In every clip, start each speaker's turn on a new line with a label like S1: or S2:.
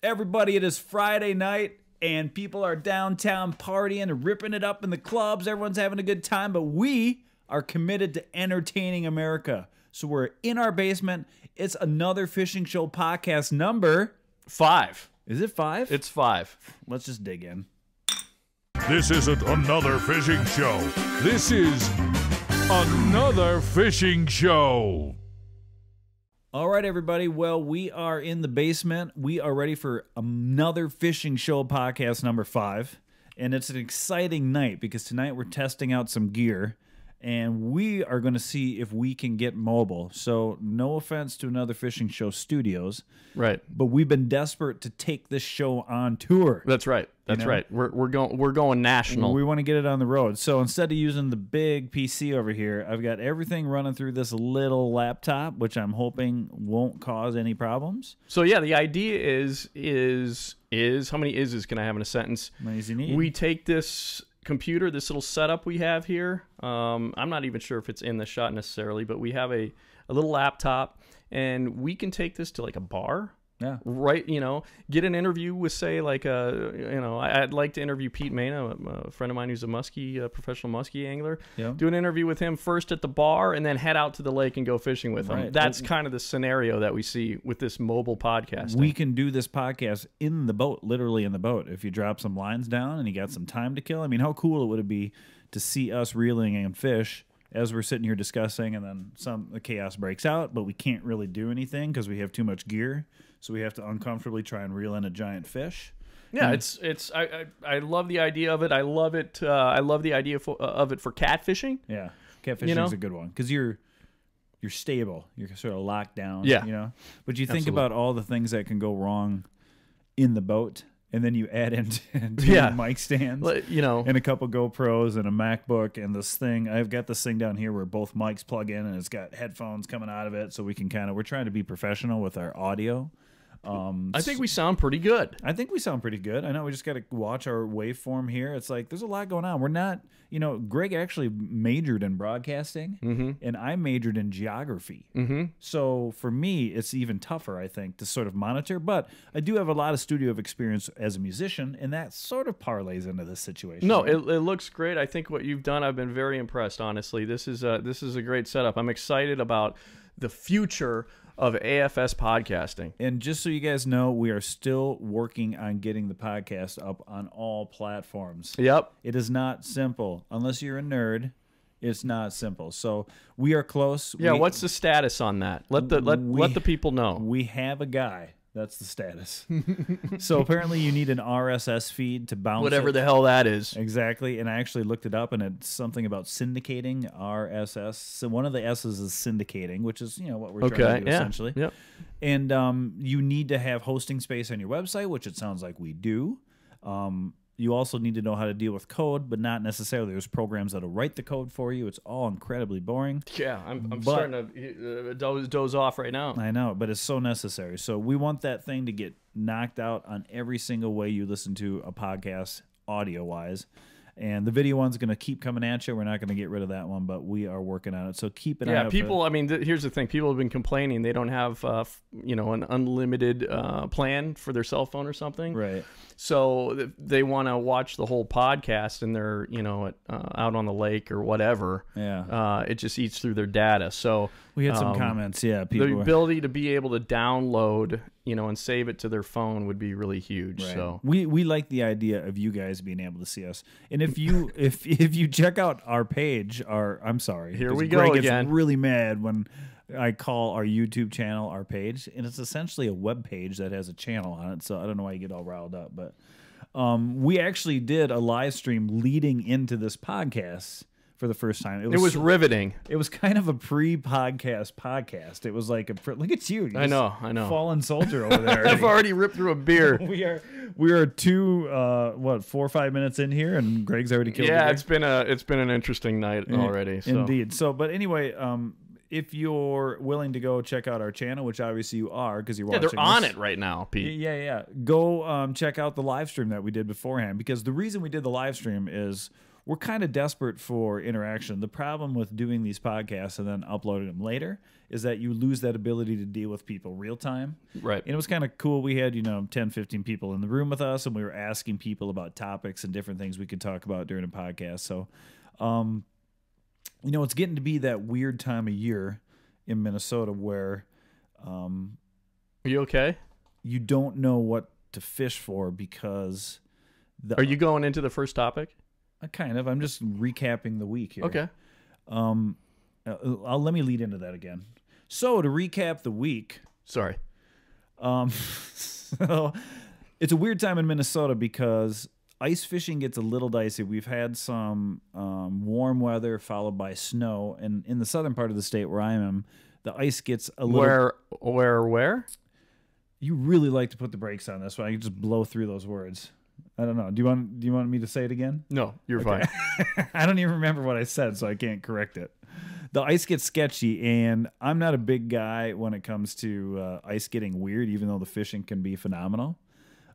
S1: Everybody, it is Friday night, and people are downtown partying, ripping it up in the clubs. Everyone's having a good time, but we are committed to entertaining America. So we're in our basement. It's another fishing show podcast number
S2: 5.
S1: Is it 5?
S2: It's 5.
S1: Let's just dig in.
S3: This isn't another fishing show. This is another fishing show.
S1: All right, everybody. Well, we are in the basement. We are ready for another fishing show podcast number 5. And it's an exciting night because tonight we're testing out some gear. And we are going to see if we can get mobile. So no offense to another fishing show studios.
S2: Right.
S1: But we've been desperate to take this show on tour.
S2: That's right. That's right. We're going national.
S1: We want to get it on the road. So instead of using the big PC over here, I've got everything running through this little laptop, which I'm hoping won't cause any problems.
S2: So yeah, the idea is how many is's can I have in a sentence?
S1: How many as you need.
S2: We take this computer, this little setup we have here. I'm not even sure if it's in the shot necessarily, but we have a little laptop, and we can take this to like a bar.
S1: Yeah.
S2: Right. Get an interview with, say, like I'd like to interview Pete Mena, a friend of mine who's a professional muskie angler.
S1: Yeah.
S2: Do an interview with him first at the bar, and then head out to the lake and go fishing with him. That's kind of the scenario that we see with this mobile podcast.
S1: We can do this podcast in the boat, literally in the boat. If you drop some lines down and you got some time to kill. I mean, how cool would it be to see us reeling in fish as we're sitting here discussing, and then the chaos breaks out, but we can't really do anything because we have too much gear. So we have to uncomfortably try and reel in a giant fish.
S2: Yeah, I love the idea of it. I love it. I love the idea of it for catfishing.
S1: Yeah, catfishing is a good one because you're stable. You're sort of locked down.
S2: Yeah,
S1: But you think about all the things that can go wrong in the boat. And then you add in two mic stands, and a couple GoPros and a MacBook and this thing. I've got this thing down here where both mics plug in, and it's got headphones coming out of it, so we can we're trying to be professional with our audio.
S2: I think we sound pretty good.
S1: I think we sound pretty good. I know we just got to watch our waveform here. It's like there's a lot going on. We're not, Greg actually majored in broadcasting, and I majored in geography. So for me, it's even tougher, I think, to sort of monitor. But I do have a lot of studio experience as a musician, and that sort of parlays into this situation.
S2: No, it looks great. I think what you've done, I've been very impressed, honestly. This is a great setup. I'm excited about the future of AFS podcasting.
S1: And just so you guys know, we are still working on getting the podcast up on all platforms.
S2: Yep.
S1: It is not simple. Unless you're a nerd, it's not simple. So we are close.
S2: Yeah, what's the status on that? Let the people know.
S1: We have a guy. That's the status. So apparently you need an RSS feed to bounce
S2: whatever the hell that is.
S1: Exactly. And I actually looked it up, and it's something about syndicating RSS. So one of the S's is syndicating, which is what we're trying to do essentially.
S2: Yep.
S1: And you need to have hosting space on your website, which it sounds like we do. You also need to know how to deal with code, but not necessarily. There's programs that'll write the code for you. It's all incredibly boring.
S2: Yeah, I'm starting to doze off right now.
S1: I know, but it's so necessary. So we want that thing to get knocked out on every single way you listen to a podcast audio-wise. And the video one's going to keep coming at you. We're not going to get rid of that one, but we are working on it. So keep an eye out.
S2: Yeah, people, I mean, here's the thing. People have been complaining they don't have, an unlimited plan for their cell phone or something.
S1: Right.
S2: So they want to watch the whole podcast, and they're, out on the lake or whatever.
S1: Yeah.
S2: It just eats through their data. So
S1: we had some comments. Yeah.
S2: The ability to be able to download, and save it to their phone would be really huge.
S1: Right.
S2: So
S1: we like the idea of you guys being able to see us. And if you if you check out our page, I'm sorry.
S2: Here we
S1: Greg
S2: go
S1: gets
S2: again.
S1: Really mad when I call our YouTube channel our page, and it's essentially a web page that has a channel on it. So I don't know why you get all riled up, but we actually did a live stream leading into this podcast for the first time.
S2: It was riveting.
S1: It was kind of a podcast. It was like look at you.
S2: I know.
S1: Fallen soldier over there.
S2: I've already ripped through a beer.
S1: we are 4 or 5 minutes in here, and Greg's already killed.
S2: Yeah, it's been an interesting night already. So.
S1: Indeed. So, but anyway, if you're willing to go check out our channel, which obviously you are because you're watching.
S2: Yeah, they're on it right now, Pete.
S1: Yeah. Go check out the live stream that we did beforehand, because the reason we did the live stream is we're kind of desperate for interaction. The problem with doing these podcasts and then uploading them later is that you lose that ability to deal with people real time.
S2: Right.
S1: And it was kind of cool. We had, 10, 15 people in the room with us, and we were asking people about topics and different things we could talk about during a podcast. So, it's getting to be that weird time of year in Minnesota where
S2: Are you okay?
S1: you don't know what to fish for because
S2: Are you going into the first topic?
S1: kind of. I'm just recapping the week here.
S2: Okay.
S1: Let me lead into that again. So to recap the week,
S2: Sorry.
S1: so it's a weird time in Minnesota because ice fishing gets a little dicey. We've had some warm weather followed by snow, and in the southern part of the state where I am, the ice gets a little.
S2: Where?
S1: You really like to put the brakes on this, so I can just blow through those words. I don't know. Do you want me to say it again?
S2: No, you're fine.
S1: I don't even remember what I said, so I can't correct it. The ice gets sketchy, and I'm not a big guy when it comes to ice getting weird, even though the fishing can be phenomenal.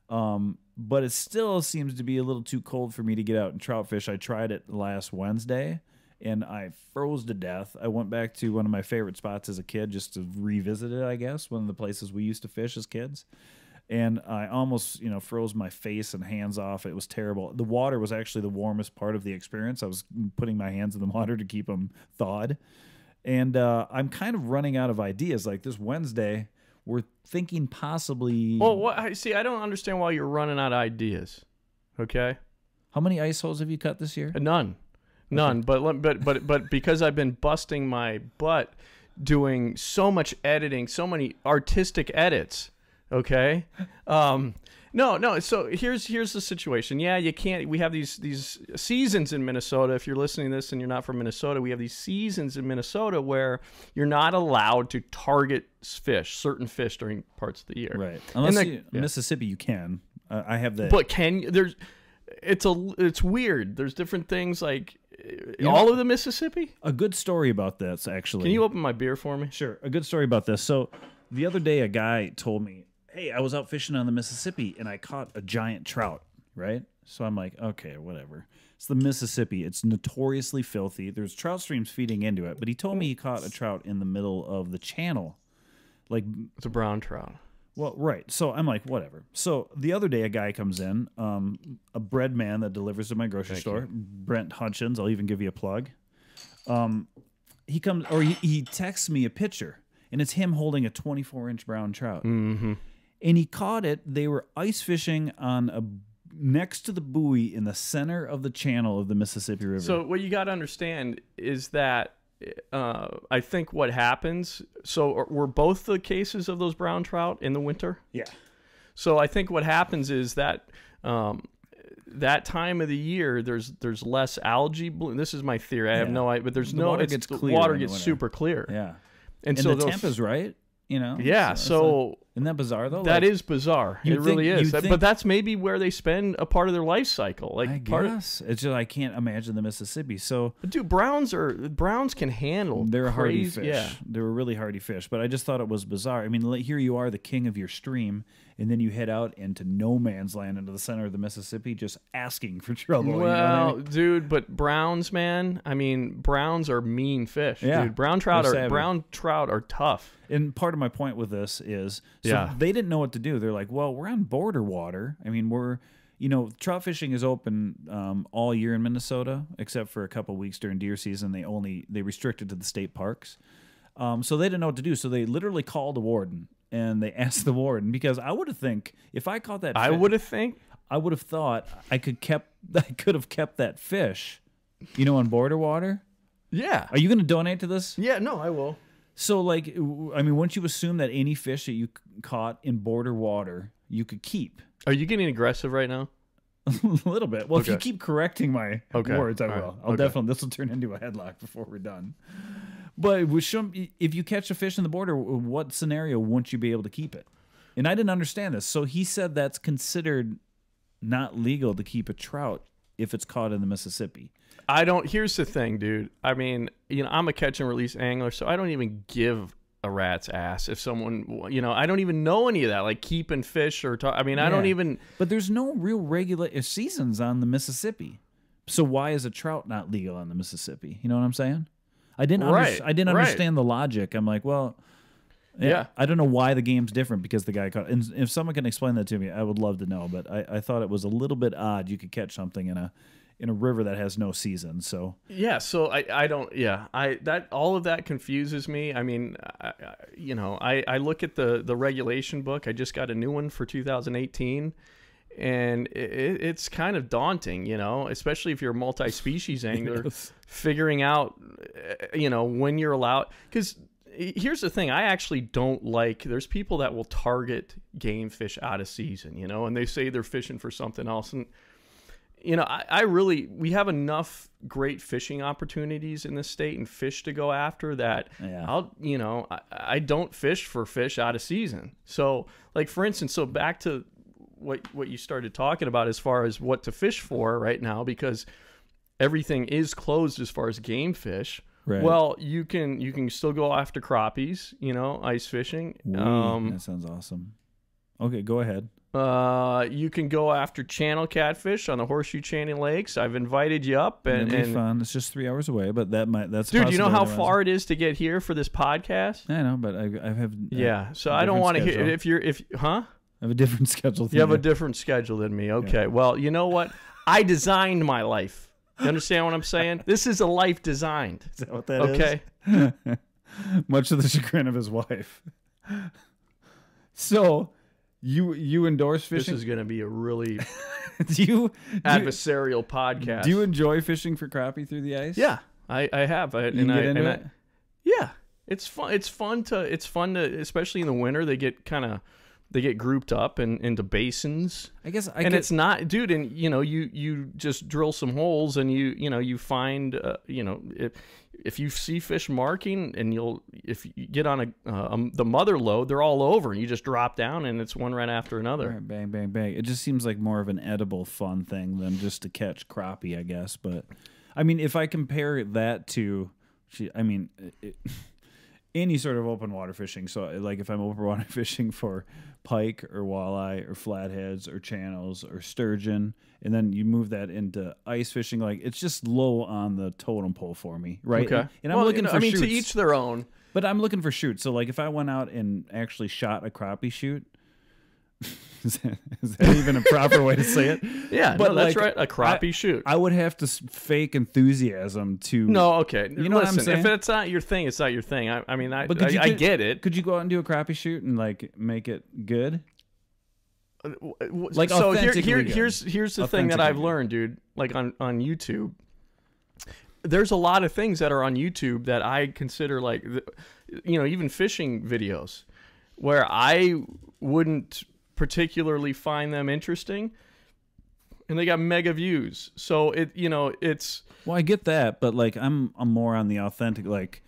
S1: But it still seems to be a little too cold for me to get out and trout fish. I tried it last Wednesday, and I froze to death. I went back to one of my favorite spots as a kid just to revisit it, I guess, one of the places we used to fish as kids. And I almost, froze my face and hands off. It was terrible. The water was actually the warmest part of the experience. I was putting my hands in the water to keep them thawed. And I'm kind of running out of ideas. Like this Wednesday, we're thinking possibly...
S2: Well, I don't understand why you're running out of ideas. Okay?
S1: How many ice holes have you cut this year?
S2: None. But because I've been busting my butt doing so much editing, so many artistic edits... Okay. No. So here's the situation. Yeah, you can't. We have these seasons in Minnesota. If you're listening to this and you're not from Minnesota, we have these seasons in Minnesota where you're not allowed to target certain fish during parts of the year.
S1: Right. Unless Mississippi, you can. I have that.
S2: But it's weird. There's different things like all of the Mississippi.
S1: A good story about this, actually.
S2: Can you open my beer for me?
S1: Sure. A good story about this. So the other day, a guy told me, hey, I was out fishing on the Mississippi and I caught a giant trout, right? So I'm like, okay, whatever. It's the Mississippi. It's notoriously filthy. There's trout streams feeding into it. But he told me he caught a trout in the middle of the channel.
S2: It's a brown trout.
S1: Well, right. So I'm like, whatever. So the other day, a guy comes in, a bread man that delivers to my grocery store, Brent Hutchins. I'll even give you a plug. He texts me a picture, and it's him holding a 24-inch brown trout.
S2: Mm-hmm.
S1: And he caught it. They were ice fishing next to the buoy in the center of the channel of the Mississippi River.
S2: So what you got to understand is that I think what happens. So were both the cases of those brown trout in the winter?
S1: Yeah.
S2: So I think what happens is that that time of the year there's less algae bloom. This is my theory. I have no idea, but the water gets super clear.
S1: Yeah.
S2: And
S1: so the temp is right.
S2: Yeah. So
S1: isn't that bizarre though?
S2: That is bizarre. It really is. But that's maybe where they spend a part of their life cycle.
S1: I guess it's just I can't imagine the Mississippi. So,
S2: dude, browns can handle.
S1: They're a hardy
S2: crazy,
S1: fish.
S2: Yeah.
S1: They're a really hardy fish. But I just thought it was bizarre. I mean, here you are, the king of your stream, and then you head out into no man's land into the center of the Mississippi, just asking for trouble.
S2: Well, dude, but browns, man. I mean, browns are mean fish.
S1: Yeah,
S2: dude. Brown trout are tough.
S1: And part of my point with this is, they didn't know what to do. They're like, well, we're on border water. I mean, trout fishing is open all year in Minnesota, except for a couple weeks during deer season. They restrict it to the state parks. So they didn't know what to do. So they literally called the warden and they asked the warden, because I would have think if I caught that fish, I would have thought I could have kept that fish, on border water.
S2: Yeah.
S1: Are you going to donate to this?
S2: Yeah, no, I will.
S1: So, wouldn't you assume that any fish that you caught in border water you could keep?
S2: Are you getting aggressive right now?
S1: A little bit. Well, if you keep correcting my words, I will.
S2: Right.
S1: I'll definitely. This will turn into a headlock before we're done. But if you catch a fish in the border, what scenario wouldn't you be able to keep it? And I didn't understand this. So he said that's considered not legal to keep a trout if it's caught in the Mississippi.
S2: Here's the thing, dude. I mean, I'm a catch and release angler, so I don't even give a rat's ass if someone, I don't even know any of that, like keeping fish or I don't even.
S1: But there's no real regular seasons on the Mississippi. So why is a trout not legal on the Mississippi? You know what I'm saying? I didn't
S2: Right,
S1: I didn't
S2: right.
S1: understand the logic. I'm like, well,
S2: Yeah.
S1: I don't know why the game's different because the guy caught. And if someone can explain that to me, I would love to know. But I thought it was a little bit odd. You could catch something in a river that has no season. So
S2: Yeah, so I don't, yeah, that all of that confuses me. I mean, I look at the regulation book. I just got a new one for 2018, and it's kind of daunting, especially if you're a multi-species angler,
S1: Yes.
S2: figuring out, when you're allowed. Because here's the thing, I actually don't like, there's people that will target game fish out of season, and they say they're fishing for something else. And we have enough great fishing opportunities in this state and fish to go after that.
S1: Yeah.
S2: I don't fish for fish out of season. So, like, for instance, so back to what you started talking about as far as what to fish for right now, because everything is closed as far as game fish.
S1: Right.
S2: Well, you can still go after crappies, ice fishing.
S1: that sounds awesome. Okay, go ahead.
S2: You can go after channel catfish on the Horseshoe Chain Lakes. I've invited you up, and
S1: It'll be fun. It's just 3 hours away, but that's
S2: dude, you know how
S1: possibility.
S2: far it is to get here for this podcast?
S1: I know, but I have
S2: Yeah, so
S1: a
S2: I don't
S1: different
S2: want to hear
S1: schedule.
S2: if huh?
S1: I have a different schedule.
S2: You have a different schedule than me. Okay, well, you know what? I designed my life. You understand what I'm saying? This is a life designed.
S1: Is that what that is?
S2: Okay.
S1: Much to the chagrin of his wife. So, you endorse
S2: This
S1: fishing?
S2: is going to be a really
S1: do you
S2: adversarial podcast.
S1: Do you enjoy fishing for crappie through the ice?
S2: Yeah, I have.
S1: You can get into it?
S2: Yeah, it's fun. It's fun to, especially in the winter. They get grouped up into basins.
S1: I guess
S2: it's not, dude. And you just drill some holes, and you find if you see fish marking, and if you get on the mother lode, they're all over, and you just drop down, and it's one right after another.
S1: All right, bang, bang, bang. It just seems like more of an edible fun thing than just to catch crappie, I guess. But I mean, if I compare that to, any sort of open water fishing. So, like, if I'm open water fishing for pike or walleye or flatheads or channels or sturgeon, and then you move that into ice fishing, like, it's just low on the totem pole for me, right?
S2: Okay.
S1: And I'm looking for shoots.
S2: to each their own.
S1: But I'm looking for shoots. So, like, if I went out and actually shot a crappie shoot, is that even a proper way to say it?
S2: Yeah,
S1: but
S2: that's
S1: like,
S2: right. A crappie shoot.
S1: I would have to fake enthusiasm to.
S2: No, okay.
S1: You know what I'm saying?
S2: If it's not your thing, it's not your thing. I get it.
S1: Could you go out and do a crappie shoot and, like, make it good?
S2: Like, so
S1: authentically good.
S2: here's the thing that I've
S1: Authentically
S2: learned, dude. Like on YouTube, there's a lot of things that are on YouTube that I consider like, even fishing videos, where I wouldn't particularly find them interesting, and they got mega views. So it's.
S1: Well, I get that, but like I'm more on the authentic. Like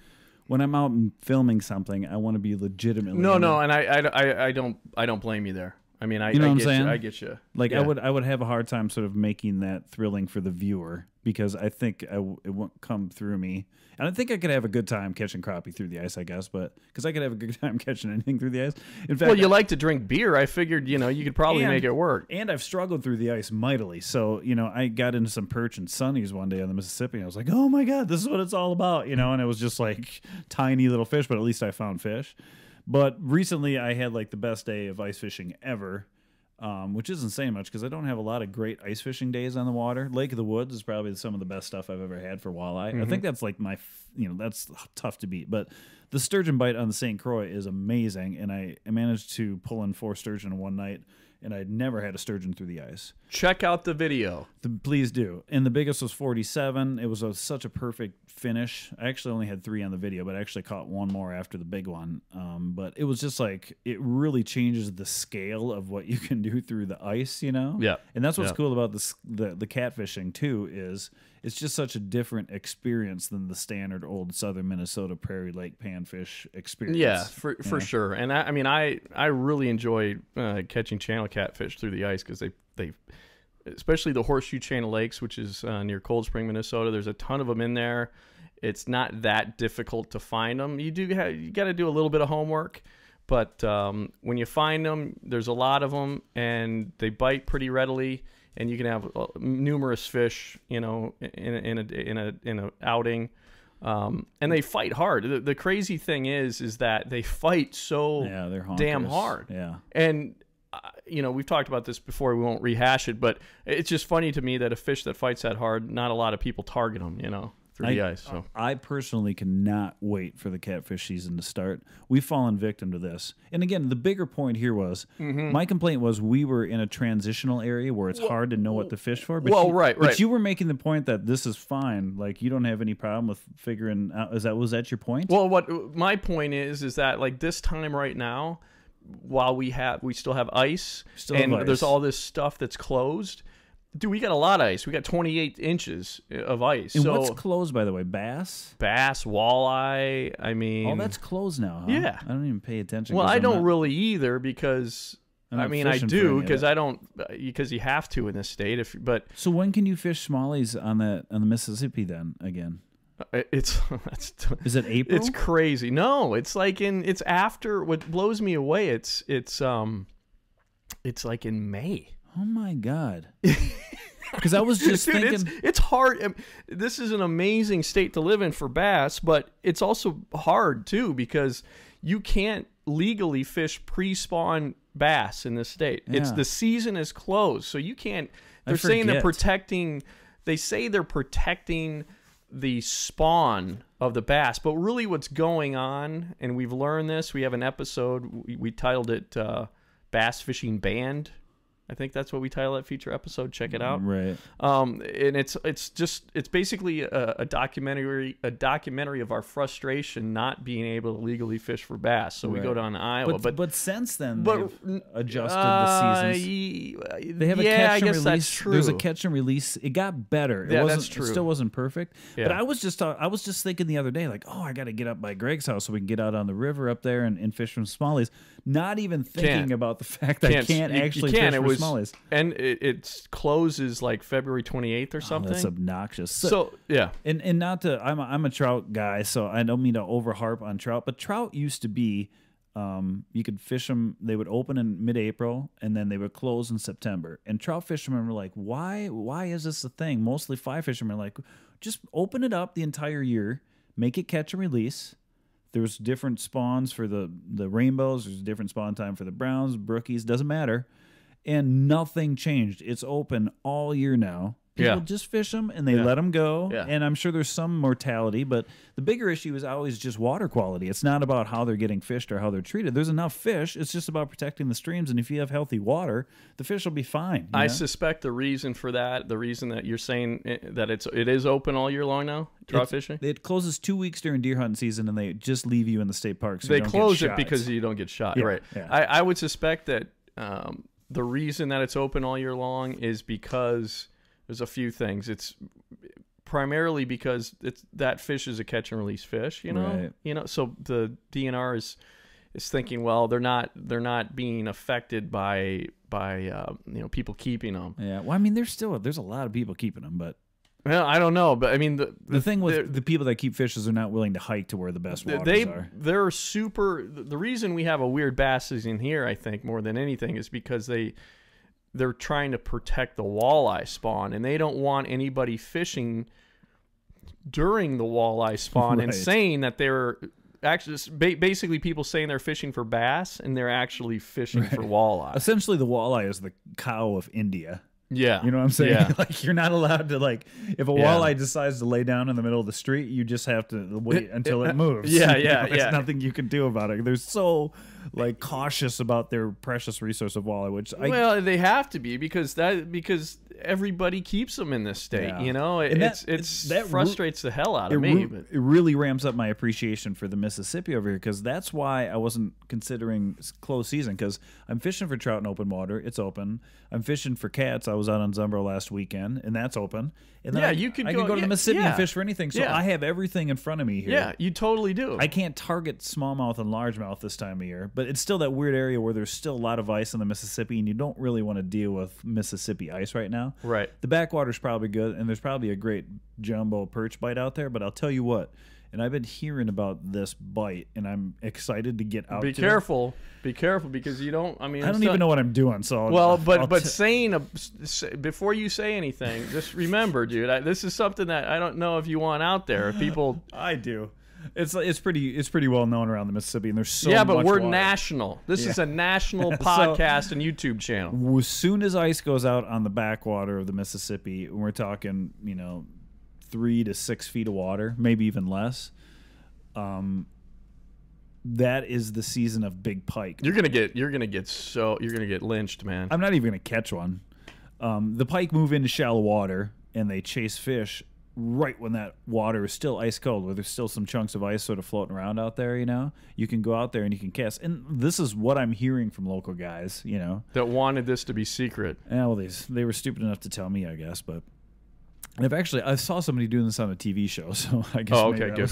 S1: when I'm out and filming something, I want to be legitimately.
S2: No, and I don't blame you there. I mean,
S1: You know what I'm saying?
S2: I get you.
S1: Like
S2: Yeah.
S1: I would have a hard time sort of making that thrilling for the viewer because I think it won't come through me. And I think I could have a good time catching crappie through the ice, I guess, but because I could have a good time catching anything through the ice. In fact,
S2: Well, you like to drink beer. I figured, you could probably make it work.
S1: And I've struggled through the ice mightily. So, I got into some perch and sunnies one day on the Mississippi, and I was like, oh my God, this is what it's all about, and it was just like tiny little fish, but at least I found fish. But recently I had like the best day of ice fishing ever. Which isn't saying much because I don't have a lot of great ice fishing days on the water. Lake of the Woods is probably some of the best stuff I've ever had for walleye. I think that's like that's tough to beat. But the sturgeon bite on the St. Croix is amazing, and I managed to pull in 4 sturgeon in one night, and I'd never had a sturgeon through the ice.
S2: Check out the video.
S1: Please do. And the biggest was 47. It was such a perfect finish. I actually only had 3 on the video, but I actually caught one more after the big one. But it was just like, it really changes the scale of what you can do through the ice,
S2: Yeah.
S1: And that's what's cool about the catfishing too, is it's just such a different experience than the standard old southern Minnesota prairie lake panfish experience.
S2: Yeah, for sure. And I really enjoy catching channel catfish through the ice because they especially the Horseshoe Chain of Lakes, which is near Cold Spring, Minnesota. There's a ton of them in there. It's not that difficult to find them. You got to do a little bit of homework, But when you find them, there's a lot of them, and they bite pretty readily, and you can have numerous fish, you know, in a outing. And they fight hard. The crazy thing is that they fight so
S1: they're
S2: damn hard.
S1: Yeah.
S2: And you know, we've talked about this before. We won't rehash it, but it's just funny to me that a fish that fights that hard, not a lot of people target them, you know, through the ice. So
S1: I personally cannot wait for the catfish season to start. We've fallen victim to this. And again, the bigger point here was my complaint was we were in a transitional area where it's hard to know what to fish for. But
S2: right.
S1: But you were making the point that this is fine. Like, you don't have any problem with figuring out. Was that your point?
S2: Well, what my point is that like this time right now, while we still have ice, there's all this stuff that's closed. Dude, we got a lot of ice. We got 28 inches of ice.
S1: And what's closed, by the way? Bass,
S2: walleye. I mean,
S1: all that's closed now. Huh?
S2: Yeah,
S1: I don't even pay attention.
S2: Well, I don't really either because I do because you have to in this state.
S1: So when can you fish smallies on the Mississippi then again?
S2: Is
S1: it April?
S2: It's crazy. No, it's like it's after. What blows me away? It's like in May.
S1: Oh my God! Because I was just thinking,
S2: it's hard. This is an amazing state to live in for bass, but it's also hard too because you can't legally fish pre-spawn bass in this state.
S1: Yeah.
S2: The season is closed, so you can't. They're saying they're protecting. They say they're protecting the spawn of the bass, but really what's going on, and we've learned this. We have an episode. We titled it "Bass Fishing Banned." I think that's what we title that feature episode. Check it out.
S1: Right.
S2: And it's basically a documentary of our frustration not being able to legally fish for bass. So we go down to Iowa,
S1: but since then they've adjusted the seasons. They have a catch and release.
S2: That's true.
S1: There's a catch and release. It got better.
S2: That's true.
S1: It still wasn't perfect.
S2: Yeah.
S1: But I was just thinking the other day, like, I got to get up by Greg's house so we can get out on the river up there and fish from smallies. Not even thinking about the fact that I can't actually fish for smallies.
S2: And it closes like February 28th or something.
S1: That's obnoxious.
S2: So yeah.
S1: And not to, I'm a trout guy, so I don't mean to overharp on trout, but trout used to be, you could fish them, they would open in mid-April, and then they would close in September. And trout fishermen were like, why is this a thing? Mostly fly fishermen are like, just open it up the entire year, make it catch and release. There's different spawns for the rainbows. There's different spawn time for the browns, brookies, doesn't matter. And nothing changed. It's open all year now. People just fish them, and they let them go.
S2: Yeah.
S1: And I'm sure there's some mortality, but the bigger issue is always just water quality. It's not about how they're getting fished or how they're treated. There's enough fish. It's just about protecting the streams, and if you have healthy water, the fish will be fine.
S2: I suspect the reason for that, the reason that you're saying that it is open all year long now, trout fishing?
S1: It closes 2 weeks during deer hunting season, and they just leave you in the state park. So
S2: they close it because you don't get shot.
S1: Yeah,
S2: right.
S1: Yeah.
S2: I would suspect that the reason that it's open all year long is because there's a few things. It's primarily because that fish is a catch and release fish, you know.
S1: Right.
S2: You know, so the DNR is thinking, well, they're not being affected by people keeping them.
S1: Yeah. Well, I mean, there's a lot of people keeping them, but
S2: well, I don't know, but I mean
S1: the thing with the people that keep fish is they're not willing to hike to where the best waters are.
S2: They're super. The reason we have a weird bass season here, I think, more than anything, is because they're trying to protect the walleye spawn, and they don't want anybody fishing during the walleye spawn and saying that they're actually basically people saying they're fishing for bass and they're actually fishing for walleye.
S1: Essentially, the walleye is the cow of India.
S2: Yeah.
S1: You know what I'm saying?
S2: Yeah.
S1: Like, you're not allowed to, like, if a walleye decides to lay down in the middle of the street, you just have to wait until it moves. There's nothing you can do about it. They're so, like, cautious about their precious resource of walleye, which
S2: well, they have to be because everybody keeps them in this state.
S1: Yeah.
S2: You know, that frustrates the hell out of me.
S1: It really ramps up my appreciation for the Mississippi over here, because that's why I wasn't considering closed season, because I'm fishing for trout in open water. It's open. I'm fishing for cats. I was out on Zumbro last weekend, and that's open. And then I can go to the Mississippi and fish for anything. So I have everything in front of me here.
S2: Yeah, you totally do.
S1: I can't target smallmouth and largemouth this time of year, but it's still that weird area where there's still a lot of ice in the Mississippi, and you don't really want to deal with Mississippi ice right now.
S2: Right.
S1: The backwater's probably good, and there's probably a great jumbo perch bite out there, but I'll tell you what, and I've been hearing about this bite, and I'm excited to get out.
S2: Be careful. Be careful, because you don't. I mean,
S1: I don't even know what I'm doing. So
S2: before you say anything, just remember, dude. This is something that I don't know if you want out there. People,
S1: I do. It's pretty well known around the Mississippi, and there's so
S2: but
S1: much
S2: we're
S1: water.
S2: national. This is a national podcast and YouTube channel.
S1: As soon as ice goes out on the backwater of the Mississippi, we're talking 3 to 6 feet of water, maybe even less. That is the season of big pike.
S2: You're gonna get lynched, man.
S1: I'm not even gonna catch one. The pike move into shallow water and they chase fish right when that water is still ice cold, where there's still some chunks of ice sort of floating around out there. You can go out there and you can cast. And this is what I'm hearing from local guys.
S2: That wanted this to be secret.
S1: Yeah, well, they were stupid enough to tell me, I guess, but. And I saw somebody doing this on a TV show, so I guess.
S2: Oh, okay, good.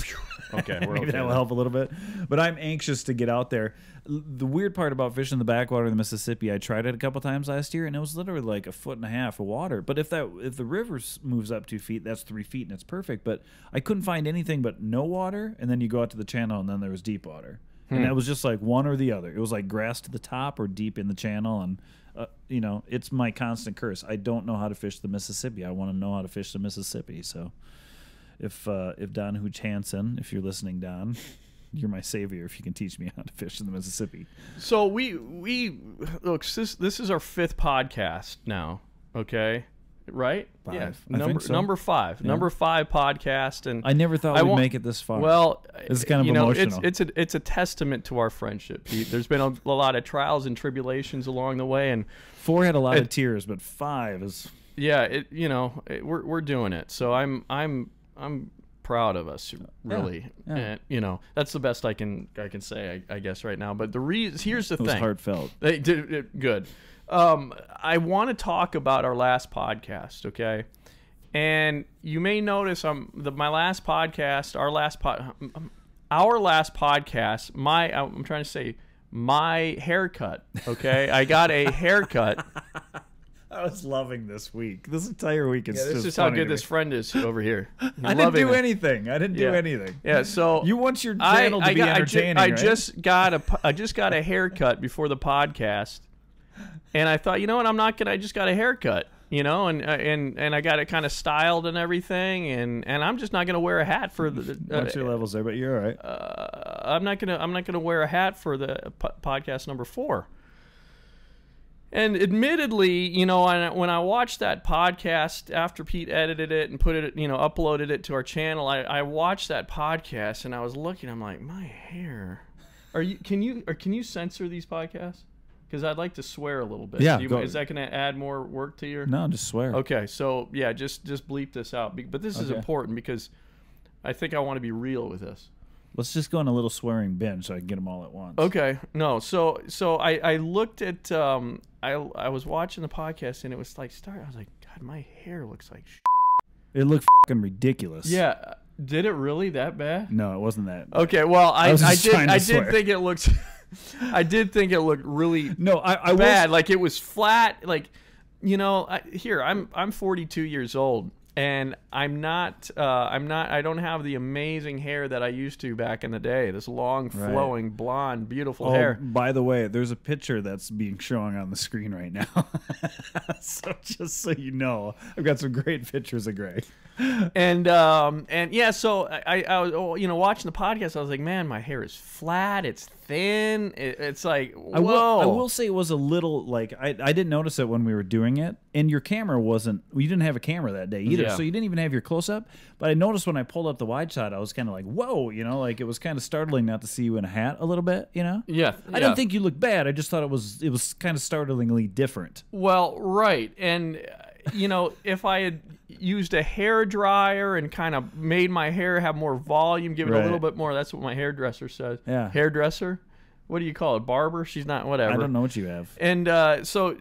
S2: Okay, we're
S1: maybe
S2: okay.
S1: that will help a little bit. But I'm anxious to get out there. The weird part about fishing the backwater of the Mississippi, I tried it a couple times last year, and it was literally like 1.5 feet of water. But if the river moves up 2 feet, that's 3 feet, and it's perfect. But I couldn't find anything but no water, and then you go out to the channel, and then there was deep water, and that was just like one or the other. It was like grass to the top or deep in the channel, and. It's my constant curse. I don't know how to fish the Mississippi. I want to know how to fish the Mississippi. So, if Don Hooch Hansen, if you're listening, Don, you're my savior. If you can teach me how to fish in the Mississippi.
S2: So we look. This is our 5th podcast now. Okay, right?
S1: 5.
S2: Yeah,
S1: I think so.
S2: number 5.
S1: Yeah.
S2: Number 5 podcast, and
S1: I never thought we'd make it this far.
S2: Well,
S1: it's kind of emotional.
S2: It's a testament to our friendship, Pete. There's been a lot of trials and tribulations along the way, and
S1: 4 had a lot of tears, but 5 is.
S2: Yeah, we're doing it. So I'm proud of us, really.
S1: Yeah.
S2: And that's the best I can say, I guess, right now. But here's the thing.
S1: It was heartfelt.
S2: Good. I want to talk about our last podcast, okay? And you may notice our last podcast, I'm trying to say my haircut, okay? I got a haircut.
S1: I was loving this week. This entire week is
S2: this
S1: just
S2: is how
S1: funny
S2: good
S1: to me.
S2: this friend is over here.
S1: I didn't do anything.
S2: Yeah, so
S1: you want your channel to be entertaining,
S2: I
S1: right?
S2: just got a haircut before the podcast. And I thought, I just got a haircut, and I got it kind of styled and everything, and I'm just not gonna wear a hat for the.
S1: What's your levels there? But you're all right.
S2: I'm not gonna wear a hat for the podcast number 4. And admittedly, when I watched that podcast after Pete edited it and put it, uploaded it to our channel, I watched that podcast and I was looking. I'm like, my hair. Can you censor these podcasts? Because I'd like to swear a little bit.
S1: Yeah,
S2: is that going to add more work to your?
S1: No, just swear.
S2: Okay, so yeah, just bleep this out. But this is important because I think I want to be real with this.
S1: Let's just go on a little swearing binge so I can get them all at once.
S2: Okay, no, so I looked at I was watching the podcast and it was like I was like, God, my hair looks like shit.
S1: It looked fucking ridiculous.
S2: Yeah, did it really that bad?
S1: No, it wasn't that.
S2: Okay, well I did think it looked. I did think it looked really
S1: I
S2: bad. Like it was flat. Like I'm 42 years old, and I don't have the amazing hair that I used to back in the day. This long, flowing, blonde, beautiful hair.
S1: By the way, there's a picture that's being shown on the screen right now. So just so you know, I've got some great pictures of Greg.
S2: And yeah, so I was watching the podcast. I was like, man, my hair is flat. It's thin. It's like, whoa.
S1: I will say it was a little like I didn't notice it when we were doing it, and your camera wasn't. You didn't have a camera that day either, so you didn't even have your close up. But I noticed when I pulled up the wide shot, I was kind of like, whoa, like it was kind of startling not to see you in a hat a little bit,
S2: Yeah.
S1: I didn't think you looked bad. I just thought it was kind of startlingly different.
S2: Well, right, and if I had used a hair dryer and kind of made my hair have more volume, give it a little bit more. That's what my hairdresser says.
S1: Yeah.
S2: Hairdresser? What do you call it? Barber? She's not, whatever.
S1: I don't know what you have.
S2: And so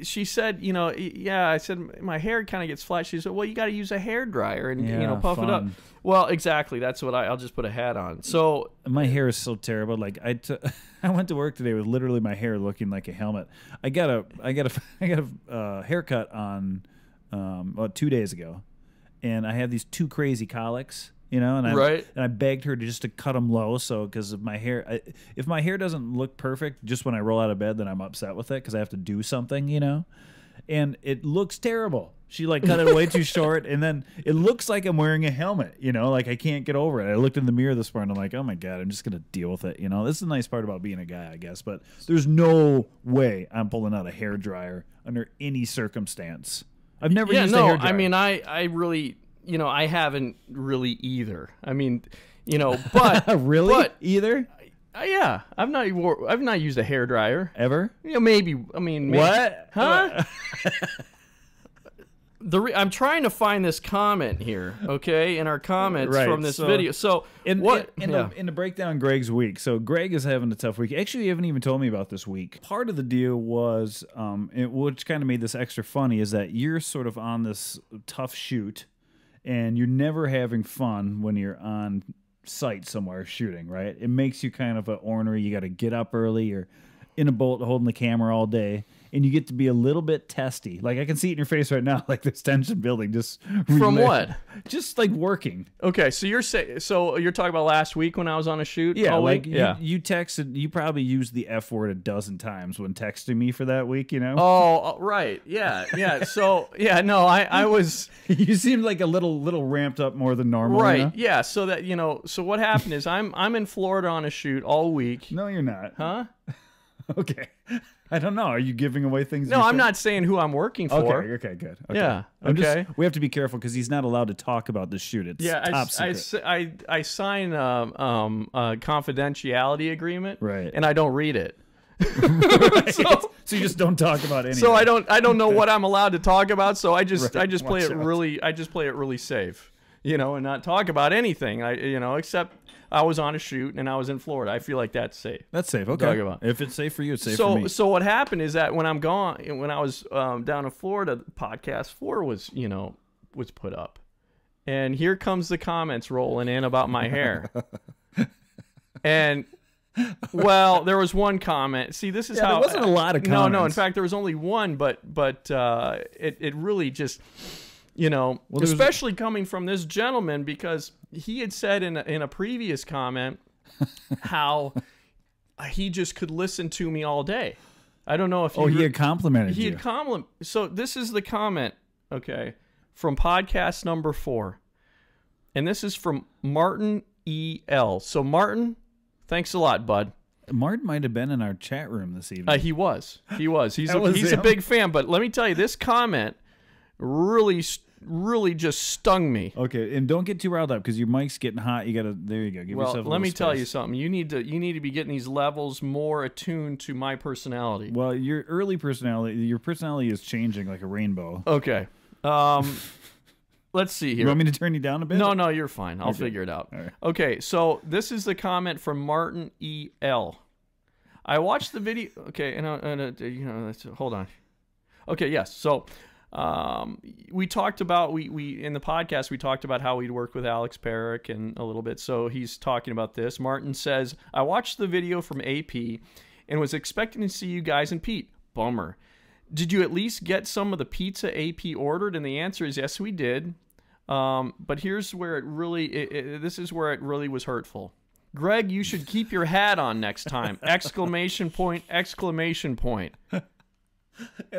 S2: she said, I said, my hair kind of gets flat. She said, well, you got to use a hair dryer and, puff it up. Well, exactly. That's what I'll just put a hat on. So
S1: my hair is so terrible. Like I went to work today with literally my hair looking like a helmet. I got a haircut on 2 days ago, and I have these 2 crazy colics, you know, and
S2: Right.
S1: I begged her to cut them low, so because if my hair doesn't look perfect just when I roll out of bed, then I'm upset with it because I have to do something, you know, and it looks terrible. She like cut it way too short, and then it looks like I'm wearing a helmet, you know, like I can't get over it. I looked in the mirror this morning, I'm like, oh my God, I'm just gonna deal with it, you know. This is the nice part about being a guy, I guess, but there's no way I'm pulling out a hair dryer under any circumstance. I've never used a hair dryer.
S2: I mean, I really, you know, I haven't really either. I mean, you know, but
S1: really,
S2: but,
S1: either.
S2: Yeah, I've not used a hair dryer
S1: ever.
S2: You know, maybe. I mean, maybe,
S1: what?
S2: Huh? I'm trying to find this comment here, okay, in our comments from this video. So
S1: in the breakdown Greg's week. So Greg is having a tough week. Actually, you haven't even told me about this week. Part of the deal was, which kind of made this extra funny, is that you're sort of on this tough shoot, and you're never having fun when you're on site somewhere shooting. Right? It makes you kind of an ornery. You got to get up early. You're in a boat holding the camera all day. And you get to be a little bit testy. Like, I can see it in your face right now, like there's tension building. Just
S2: from what?
S1: Just like working.
S2: Okay, so you're talking about last week when I was on a shoot?
S1: Yeah, like you texted. You probably used the F word a dozen times when texting me for that week. You know?
S2: Oh, right. Yeah. So no, I was.
S1: You seemed like a little ramped up more than normal.
S2: Right.
S1: You know?
S2: Yeah. So that so what happened is I'm in Florida on a shoot all week.
S1: No, you're not.
S2: Huh?
S1: Okay. I don't know. Are you giving away things?
S2: No, I'm not saying who I'm working for.
S1: Okay, good. Okay.
S2: Yeah. Okay.
S1: We have to be careful because he's not allowed to talk about the shoot. It's top secret.
S2: I sign a confidentiality agreement,
S1: right?
S2: And I don't read it.
S1: Right. So you just don't talk about anything.
S2: So I don't know what I'm allowed to talk about. So I just play it really safe, you know, and not talk about anything. Except I was on a shoot and I was in Florida. I feel like that's safe.
S1: That's safe. Okay. If it's safe for you, it's safe for me.
S2: So what happened is that when I'm gone, when I was down in Florida, podcast 4 was put up, and here comes the comments rolling in about my hair, and well, there was one comment. See, this is how
S1: there wasn't a lot of comments.
S2: No. In fact, there was only one, but it really just. Especially coming from this gentleman, because he had said in a previous comment how he just could listen to me all day. I don't know if
S1: he had complimented you.
S2: So this is the comment, okay, from podcast number 4, and this is from Martin E.L. So Martin, thanks a lot, bud.
S1: Martin might have been in our chat room this evening.
S2: He was. He's a big fan. But let me tell you, this comment really just stung me.
S1: Okay, and don't get too riled up because your mic's getting hot. There you go. Give yourself a little
S2: let me
S1: space.
S2: tell you something. You need to be getting these levels more attuned to my personality.
S1: Well, your personality is changing like a rainbow.
S2: Okay. Let's see here.
S1: You want me to turn you down a bit?
S2: No, you're fine. I'll figure it out.
S1: All right.
S2: Okay, so this is the comment from Martin E.L. I watched the video. Okay, hold on. Okay, yes. So we talked about we in the podcast we talked about how we'd worked with Alex Perrick and a little bit. So he's talking about this. Martin says, I watched the video from AP and was expecting to see you guys and Pete. Bummer. Did you at least get some of the pizza AP ordered? And the answer is yes, we did. But here's where this is where it really was hurtful. Greg, you should keep your hat on next time! !
S1: And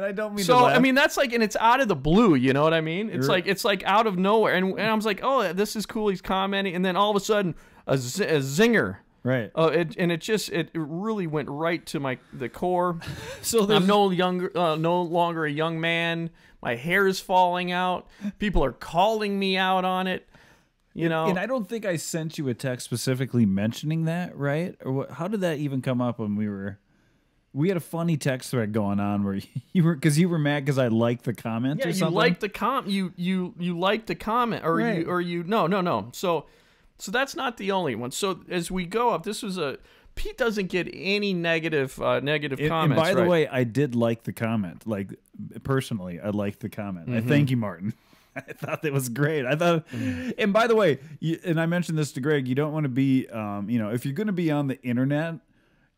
S1: I don't mean
S2: so.
S1: to laugh.
S2: I mean that's like, and it's out of the blue. You know what I mean? It's like out of nowhere. And I was like, oh, this is cool. He's commenting, and then all of a sudden, a zinger.
S1: Right.
S2: It really went right to the core.
S1: So
S2: I'm no longer a young man. My hair is falling out. People are calling me out on it. You know.
S1: And I don't think I sent you a text specifically mentioning that, right? Or how did that even come up when we had a funny text thread going on where you were mad because I liked the comment or something?
S2: You liked the you liked the comment or
S1: right.
S2: No. So that's not the only one. So as we go up, Pete doesn't get any negative comments.
S1: And by the way, I did like the comment. Like personally, I liked the comment.
S2: Mm-hmm.
S1: I thank you, Martin. I thought that was great. I thought, and by the way, and I mentioned this to Greg, you don't want to be, if you're going to be on the internet,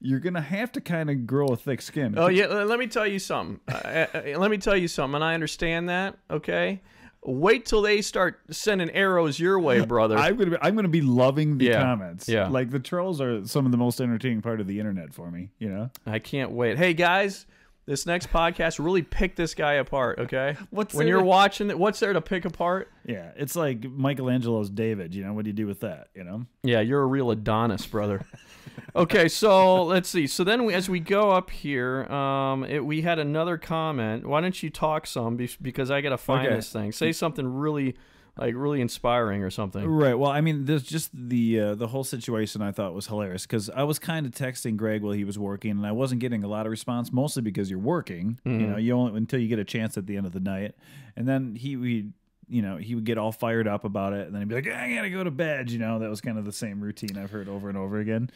S1: you're going to have to kind of grow a thick skin.
S2: Oh yeah, let me tell you something. And I understand that. Okay. Wait till they start sending arrows your way, brother.
S1: I'm gonna be loving the
S2: Yeah.
S1: comments.
S2: Yeah.
S1: Like the trolls are some of the most entertaining part of the internet for me.
S2: I can't wait. Hey guys, this next podcast, really pick this guy apart, okay?
S1: What's
S2: when
S1: there
S2: you're
S1: to-
S2: watching it, what's there to pick apart?
S1: Yeah, it's like Michelangelo's David. What do you do with that?
S2: Yeah, you're a real Adonis, brother. Okay, so let's see. So then, as we go up here, we had another comment. Why don't you talk some? Because I gotta find
S1: Okay.
S2: this thing. Say something really inspiring or something.
S1: Right. Well, I mean, there's just the whole situation I thought was hilarious because I was kind of texting Greg while he was working, and I wasn't getting a lot of response, mostly because you're working. You only until you get a chance at the end of the night, and then he would get all fired up about it, and then he'd be like, "I gotta go to bed." That was kind of the same routine I've heard over and over again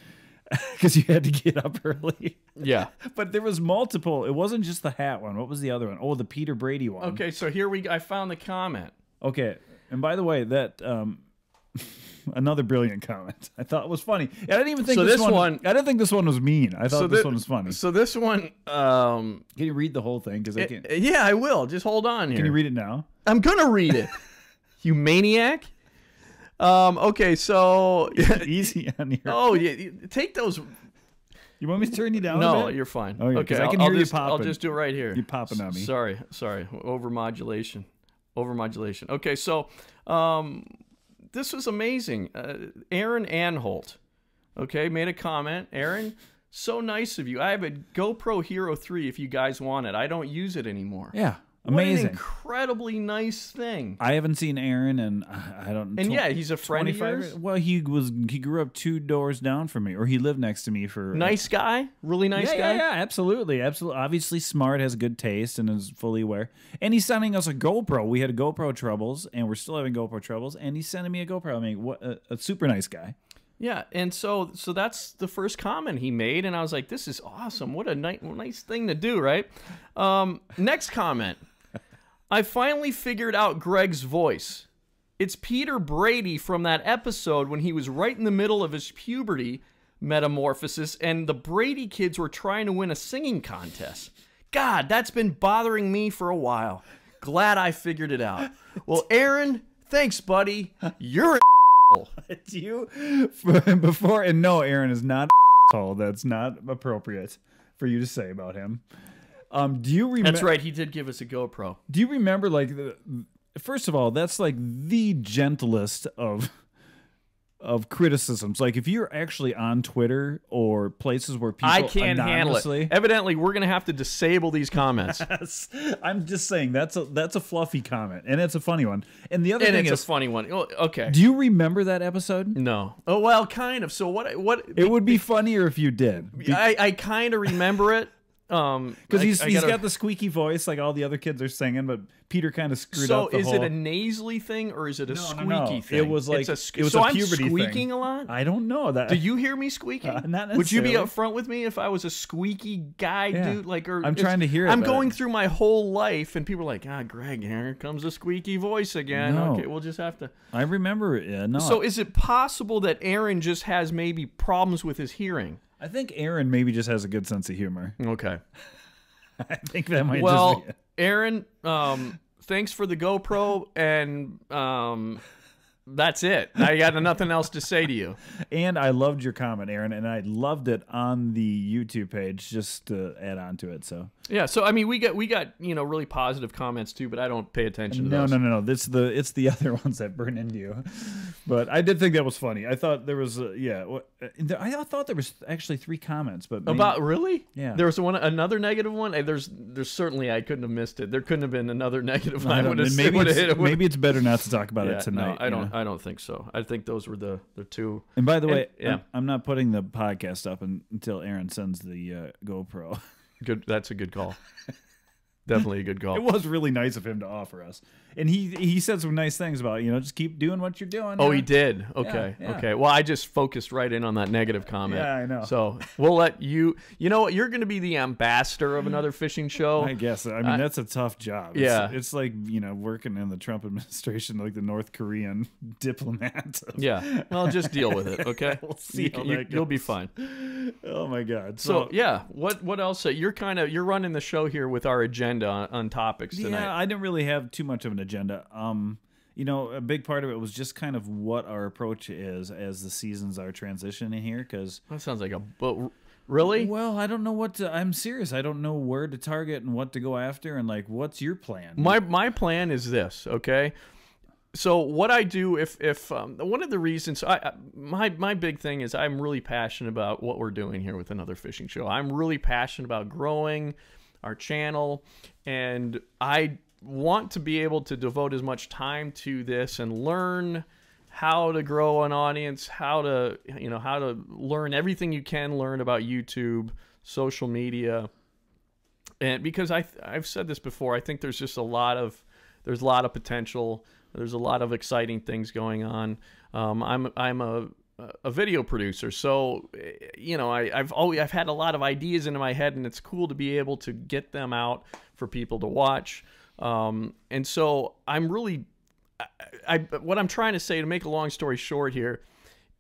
S1: because you had to get up early.
S2: Yeah.
S1: But there was multiple. It wasn't just the hat one. What was the other one? Oh, the Peter Brady one.
S2: Okay, so I found the comment.
S1: Okay. And by the way, that another brilliant comment. I thought it was funny. I didn't even think
S2: So
S1: this
S2: this one-
S1: I didn't think this one was mean. I thought this one was funny.
S2: So this one,
S1: Can you read the whole thing? Because I can't.
S2: yeah, I will. Just hold on here.
S1: Can you read it now?
S2: I'm gonna read it. You maniac. Okay, so
S1: Easy on your.
S2: oh yeah, take those.
S1: You want me to turn you down?
S2: No,
S1: a bit?
S2: you're fine.
S1: Okay, 'cause I can
S2: I'll
S1: hear you
S2: just, I'll
S1: popping.
S2: just do it right here.
S1: You're popping on me.
S2: Sorry. Overmodulation. Okay, so this was amazing. Aaron Anholt, okay, made a comment. Aaron, so nice of you. I have a GoPro Hero 3 if you guys want it. I don't use it anymore.
S1: Yeah,
S2: What an
S1: amazing.
S2: incredibly nice thing.
S1: I haven't seen Aaron, and I don't.
S2: And yeah, he's a friend of
S1: 25
S2: yours.
S1: Well, he grew up 2 doors down from me, or he lived next to me for.
S2: Nice guy, really nice guy.
S1: Yeah, absolutely. Obviously smart, has good taste, and is fully aware. And he's sending us a GoPro. We had GoPro troubles, and we're still having GoPro troubles. And he's sending me a GoPro. I mean, what a super nice guy.
S2: Yeah, and so that's the first comment he made, and I was like, "This is awesome! What a nice thing to do, right?" Next comment. I finally figured out Greg's voice. It's Peter Brady from that episode when he was right in the middle of his puberty metamorphosis and the Brady kids were trying to win a singing contest. God, that's been bothering me for a while. Glad I figured it out. Well, Aaron, thanks, buddy. You're an asshole.
S1: It's you before, and no, Aaron is not an asshole. That's not appropriate for you to say about him. Do you remember?
S2: That's right. He did give us a GoPro.
S1: Do you remember, like, first of all, that's like the gentlest of criticisms. Like, if you're actually on Twitter or places where people
S2: I can't handle it.
S1: anonymously-
S2: Evidently, we're going to have to disable these comments.
S1: I'm just saying that's a fluffy comment, and it's a funny one. And the other
S2: And
S1: thing
S2: it's
S1: is,
S2: a funny one. Oh, okay.
S1: do you remember that episode?
S2: No. Oh, well, kind of. So what
S1: It would be funnier if you did.
S2: I kind of remember it.
S1: Because he's got the squeaky voice like all the other kids are singing, but Peter kind of screwed
S2: So
S1: up the
S2: is
S1: whole...
S2: it a nasally thing or is it a squeaky thing?
S1: It was like
S2: it's
S1: it was
S2: so
S1: a
S2: I'm
S1: puberty
S2: squeaking
S1: thing.
S2: a lot.
S1: I don't know that.
S2: Do you hear me squeaking?
S1: Not
S2: Would you be
S1: necessarily.
S2: upfront with me if I was a squeaky guy,
S1: Yeah.
S2: dude? Like, or
S1: I'm trying to hear it
S2: I'm
S1: better.
S2: going through my whole life, and people are like, Greg, here comes the squeaky voice again.
S1: No.
S2: Okay, we'll just have to.
S1: I remember it. Yeah, no.
S2: So is it possible that Aaron just has maybe problems with his hearing?
S1: I think Aaron maybe just has a good sense of humor.
S2: Okay.
S1: I think that might just
S2: Well,
S1: be it.
S2: Aaron, thanks for the GoPro, and that's it. I got nothing else to say to you.
S1: And I loved your comment, Aaron, and I loved it on the YouTube page just to add on to it. So
S2: Yeah, so I mean, we got really positive comments too, but I don't pay attention to those.
S1: no. It's the other ones that burn into you. But I did think that was funny. I thought there was I thought there was actually 3 comments, but maybe,
S2: About really?
S1: Yeah.
S2: There was another negative one. There's certainly I couldn't have missed it. There couldn't have been another negative one.
S1: I
S2: I
S1: don't-
S2: would have
S1: maybe it's better not to talk about it tonight.
S2: No, I
S1: you
S2: don't.
S1: know?
S2: I don't think so. I think those were the 2.
S1: And by the way,
S2: yeah.
S1: I'm not putting the podcast up until Aaron sends the GoPro.
S2: Good. That's a good call. Definitely a good call.
S1: It was really nice of him to offer us, and he said some nice things about just keep doing what you're doing.
S2: Oh, he did. Okay.
S1: Yeah.
S2: Okay. Well, I just focused right in on that negative comment.
S1: Yeah, I know.
S2: So we'll let you. You know what? You're going to be the ambassador of another fishing show.
S1: I guess. I mean, that's a tough job.
S2: Yeah.
S1: It's like working in the Trump administration, like the North Korean diplomat.
S2: Yeah. Well, just deal with it. Okay.
S1: We'll see how that
S2: You'll be
S1: goes.
S2: fine.
S1: Oh my God.
S2: So yeah, what else? You're running the show here with our agenda on topics tonight.
S1: Yeah, I didn't really have too much of an agenda. A big part of it was just kind of what our approach is as the seasons are transitioning here. Because
S2: that sounds like really?
S1: Well, I don't know what to. I'm serious. I don't know where to target and what to go after, and like, what's your plan?
S2: My plan is this. Okay. So what I do if one of the reasons my big thing is I'm really passionate about what we're doing here with Another Fishing Show. I'm really passionate about growing our channel, and I want to be able to devote as much time to this and learn how to grow an audience, how to learn everything you can learn about YouTube, social media. And because I've said this before, I think there's just a lot of potential. There's a lot of exciting things going on. I'm a video producer, so I've had a lot of ideas in my head, and it's cool to be able to get them out for people to watch. And so I'm really, what I'm trying to say, to make a long story short here,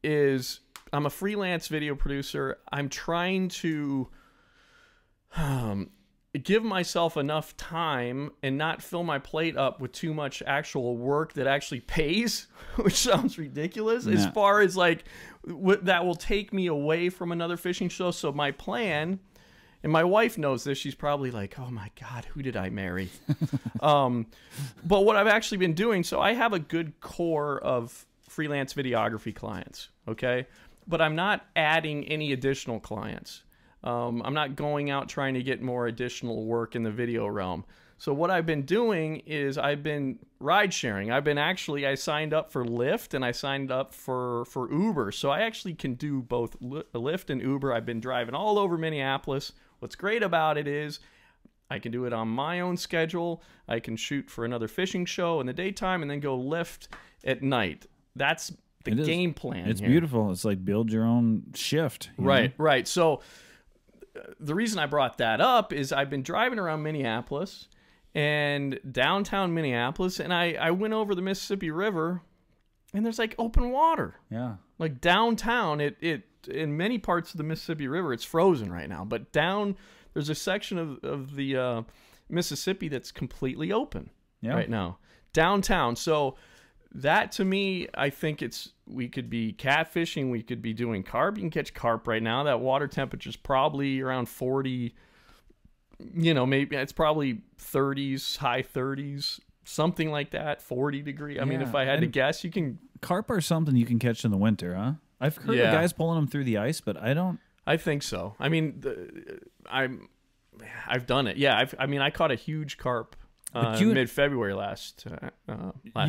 S2: is I'm a freelance video producer. I'm trying to give myself enough time and not fill my plate up with too much actual work that actually pays, which sounds ridiculous, as far as like that will take me away from Another Fishing Show. So my plan, and my wife knows this, she's probably like, oh my God, who did I marry? But what I've actually been doing, so I have a good core of freelance videography clients, okay? But I'm not adding any additional clients. I'm not going out trying to get more additional work in the video realm. So what I've been doing is I've been ride sharing. I signed up for Lyft and I signed up for Uber. So I actually can do both Lyft and Uber. I've been driving all over Minneapolis. What's great about it is I can do it on my own schedule. I can shoot for Another Fishing Show in the daytime and then go Lyft at night. That's the game plan.
S1: It's beautiful. It's like build your own shift.
S2: Right. So the reason I brought that up is I've been driving around Minneapolis and downtown Minneapolis, and I went over the Mississippi River, and there's like open water.
S1: Yeah.
S2: Like downtown, it in many parts of the Mississippi River, it's frozen right now, but there's a section of the Mississippi that's completely open right now. Downtown. So that, to me, I think we could be catfishing, we could be doing carp. You can catch carp right now. That water temperature is probably around 40, maybe it's probably 30s, high 30s, something like that, 40 degree. I mean, if I had to guess, you can... Carp
S1: are something you can catch in the winter, huh? I've heard of guys pulling them through the ice, but I don't...
S2: I think so. I mean, I've done it. Yeah, I caught a huge carp mid-February last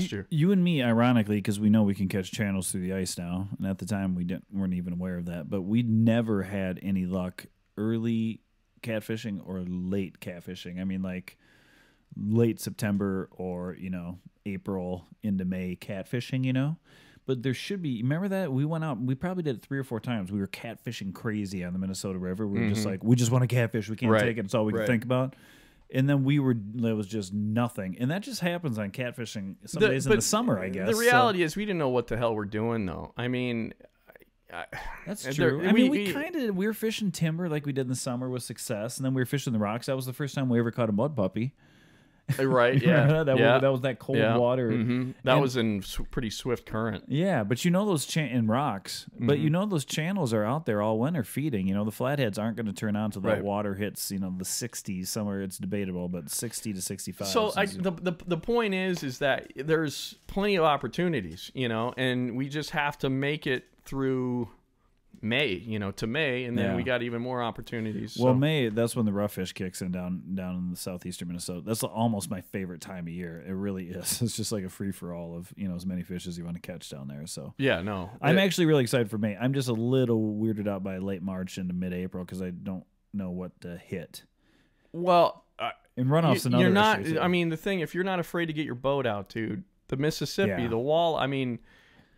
S2: year.
S1: You and me, ironically, because we know we can catch channels through the ice now, and at the time we weren't even aware of that, but we never had any luck early catfishing or late catfishing. I mean, like late September or, April into May catfishing, But there should be, remember that? We went out, we probably did it 3 or 4 times. We were catfishing crazy on the Minnesota River. We were just like, we just want to catfish. We can't take it. It's all we can think about. And then there was just nothing. And that just happens on catfishing some days in the summer, I guess.
S2: The reality is we didn't know what the hell we're doing, though. I mean...
S1: That's true. We were fishing timber like we did in the summer with success. And then we were fishing the rocks. That was the first time we ever caught a mud puppy.
S2: Right, yeah.
S1: That was that cold water.
S2: Mm-hmm. That was in pretty swift current.
S1: Yeah, but those in rocks. Mm-hmm. But those channels are out there all winter feeding. The flatheads aren't going to turn on until that water hits, the 60s. Somewhere it's debatable, but 60 to 65.
S2: So the point is that there's plenty of opportunities, and we just have to make it through May, to May, and then we got even more opportunities.
S1: Well, May, that's when the rough fish kicks in down in the southeastern Minnesota. That's almost my favorite time of year. It really is. It's just like a free for all of as many fish as you want to catch down there. So I'm actually really excited for May. I'm just a little weirded out by late March into mid-April because I don't know what to hit.
S2: Well,
S1: in runoffs,
S2: you're not. Issue, so. I mean, the thing, if you're not afraid to get your boat out, dude, the Mississippi, the wall. I mean.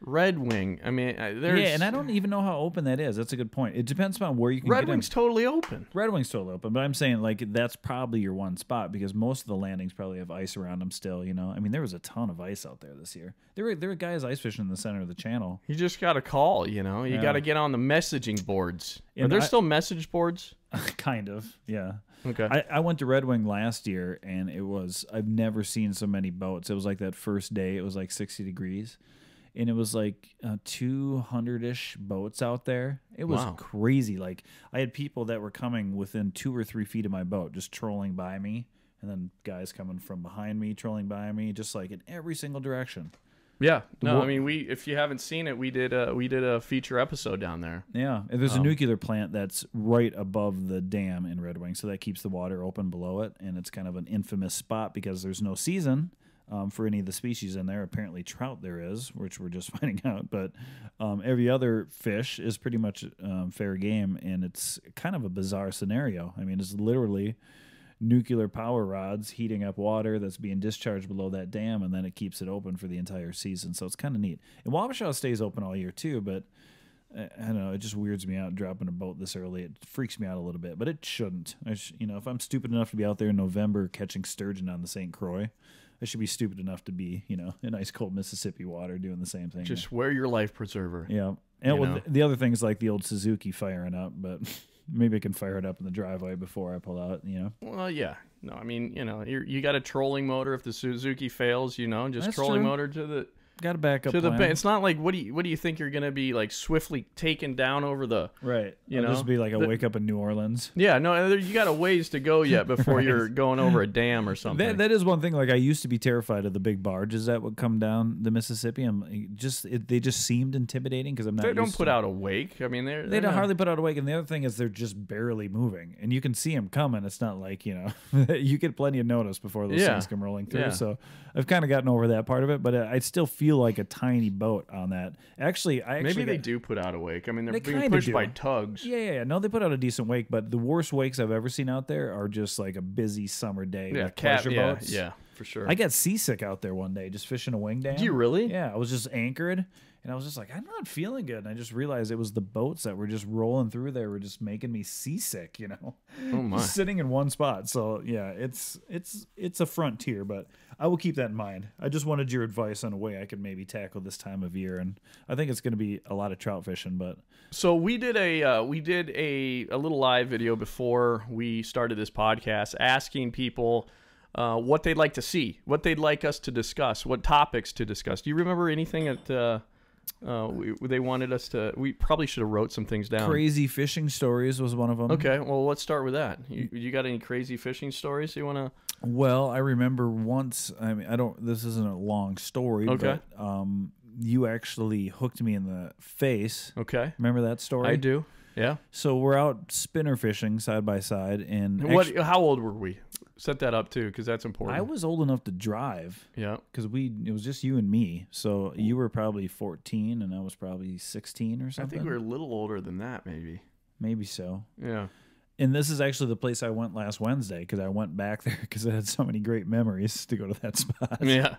S2: Red Wing. I mean, there's...
S1: Yeah, and I don't even know how open that is. That's a good point. It depends on where you can
S2: Red
S1: get
S2: Wing's
S1: in.
S2: totally open.
S1: Red Wing's totally open, but I'm saying, like, that's probably your one spot because most of the landings probably have ice around them still, you know? I mean, there was a ton of ice out there this year. There were guys ice fishing in the center of the channel.
S2: You just got to call, you know? You got to get on the messaging boards. Are there still message boards?
S1: Kind of, yeah.
S2: Okay.
S1: I went to Red Wing last year, and I've never seen so many boats. It was like that first day, it was like 60 degrees. And it was like 200-ish boats out there. It was crazy. Like, I had people that were coming within 2 or 3 feet of my boat, just trolling by me, and then guys coming from behind me, trolling by me, just like in every single direction.
S2: Yeah. No, I mean, if you haven't seen it, we did a feature episode down there.
S1: Yeah. And there's a nuclear plant that's right above the dam in Red Wing, so that keeps the water open below it, and it's kind of an infamous spot because there's no season. For any of the species in there. Apparently trout there is, which we're just finding out, but every other fish is pretty much fair game, and it's kind of a bizarre scenario. I mean, it's literally nuclear power rods heating up water that's being discharged below that dam, and then it keeps it open for the entire season, so it's kind of neat. And Wabasha stays open all year too, but I don't know, it just weirds me out dropping a boat this early. It freaks me out a little bit, but it shouldn't. If I'm stupid enough to be out there in November catching sturgeon on the St. Croix, I should be stupid enough to be, in ice cold Mississippi water doing the same thing.
S2: Just wear your life preserver.
S1: Yeah. And the other thing is like the old Suzuki firing up, but maybe I can fire it up in the driveway before I pull out,
S2: Well, yeah. No, I mean, you got a trolling motor. If the Suzuki fails, just
S1: That's
S2: trolling
S1: true.
S2: motor to the...
S1: Got a backup
S2: to the
S1: plan.
S2: It's not like what do you think you're gonna be like swiftly taken down over the
S1: right? Just be like a wake up in New Orleans.
S2: Yeah, no, you got a ways to go yet before you're going over a dam or something.
S1: That is one thing. Like I used to be terrified of the big barges that would come down the Mississippi. They just seemed intimidating because I'm not.
S2: They don't
S1: used
S2: put
S1: to
S2: out a wake. I mean,
S1: they don't hardly put out a wake. And the other thing is they're just barely moving, and you can see them coming. It's not like you get plenty of notice before those things come rolling through.
S2: Yeah.
S1: So I've kind of gotten over that part of it, but I still feel like a tiny boat on that. Maybe
S2: they do put out a wake. I mean, they're
S1: They
S2: being
S1: kinda
S2: pushed
S1: do.
S2: by tugs.
S1: Yeah. No, they put out a decent wake, but the worst wakes I've ever seen out there are just like a busy summer day with pleasure boats.
S2: Yeah, for sure.
S1: I got seasick out there one day just fishing a wing dam.
S2: Do you really?
S1: Yeah, I was just anchored, and I was just like, I'm not feeling good. And I just realized it was the boats that were just rolling through there were just making me seasick,
S2: Oh my.
S1: Just sitting in one spot. So yeah, it's a frontier, but I will keep that in mind. I just wanted your advice on a way I could maybe tackle this time of year, and I think it's going to be a lot of trout fishing. But
S2: so we did a little live video before we started this podcast, asking people what they'd like to see, what they'd like us to discuss, what topics to discuss. Do you remember anything that they wanted us to? We probably should have wrote some things down.
S1: crazy fishing stories was one of them.
S2: Okay, well, let's start with that. You got any crazy fishing stories you want to?
S1: Well, I remember once. I mean, this isn't a long story.
S2: Okay.
S1: But you actually hooked me in the face.
S2: Okay.
S1: Remember that story?
S2: I do. Yeah.
S1: So we're out spinner fishing side by side, and
S2: How old were we? Set that up too, because that's important.
S1: I was old enough to drive.
S2: Yeah.
S1: Because it was just you and me. So you were probably 14, and I was probably 16 or
S2: I
S1: something.
S2: think we were a little older than that, maybe.
S1: Maybe so.
S2: Yeah.
S1: And this is actually the place I went last Wednesday because I went back there because I had so many great memories to go to that spot.
S2: Yeah.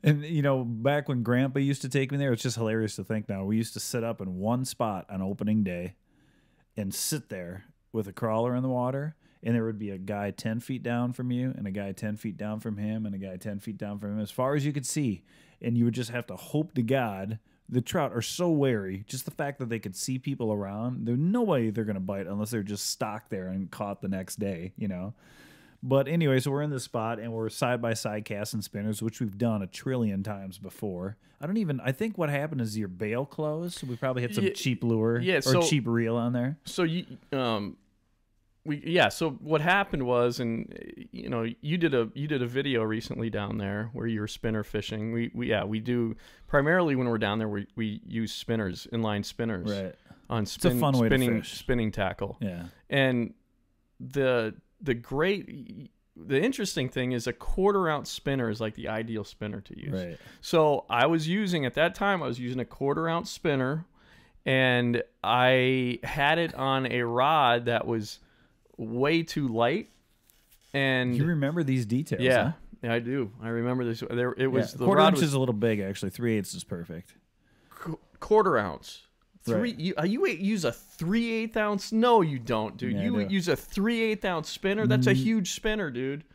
S1: And, back when Grandpa used to take me there, it's just hilarious to think now. We used to sit up in one spot on opening day and sit there with a crawler in the water, and there would be a guy 10 feet down from you and a guy 10 feet down from him and a guy 10 feet down from him as far as you could see. And you would just have to hope to God. The trout are so wary. Just the fact that they could see people around, there's no way they're going to bite unless they're just stocked there and caught the next day, But anyway, so we're in this spot and we're side by side casting spinners, which we've done a trillion times before. I think what happened is your bail closed. We probably hit some cheap lure or cheap reel on there.
S2: So so what happened was, and you did a video recently down there where you were spinner fishing. We do primarily when we're down there we use spinners, inline spinners,
S1: right,
S2: on
S1: it's a fun way to fish.
S2: Spinning tackle.
S1: Yeah.
S2: And the interesting thing is a 1/4 ounce spinner is like the ideal spinner to use.
S1: Right.
S2: So I was using a 1/4 ounce spinner, and I had it on a rod that was way too light. And
S1: you remember these details?
S2: Yeah,
S1: huh?
S2: yeah, I do. I remember this. The
S1: 1/4
S2: rod
S1: inch
S2: was
S1: is a little big, actually. 3/8 is perfect.
S2: quarter ounce.
S1: Right.
S2: You use a 3/8 ounce? No, you don't, dude.
S1: Yeah,
S2: you use a 3/8 ounce spinner. That's a huge spinner, dude.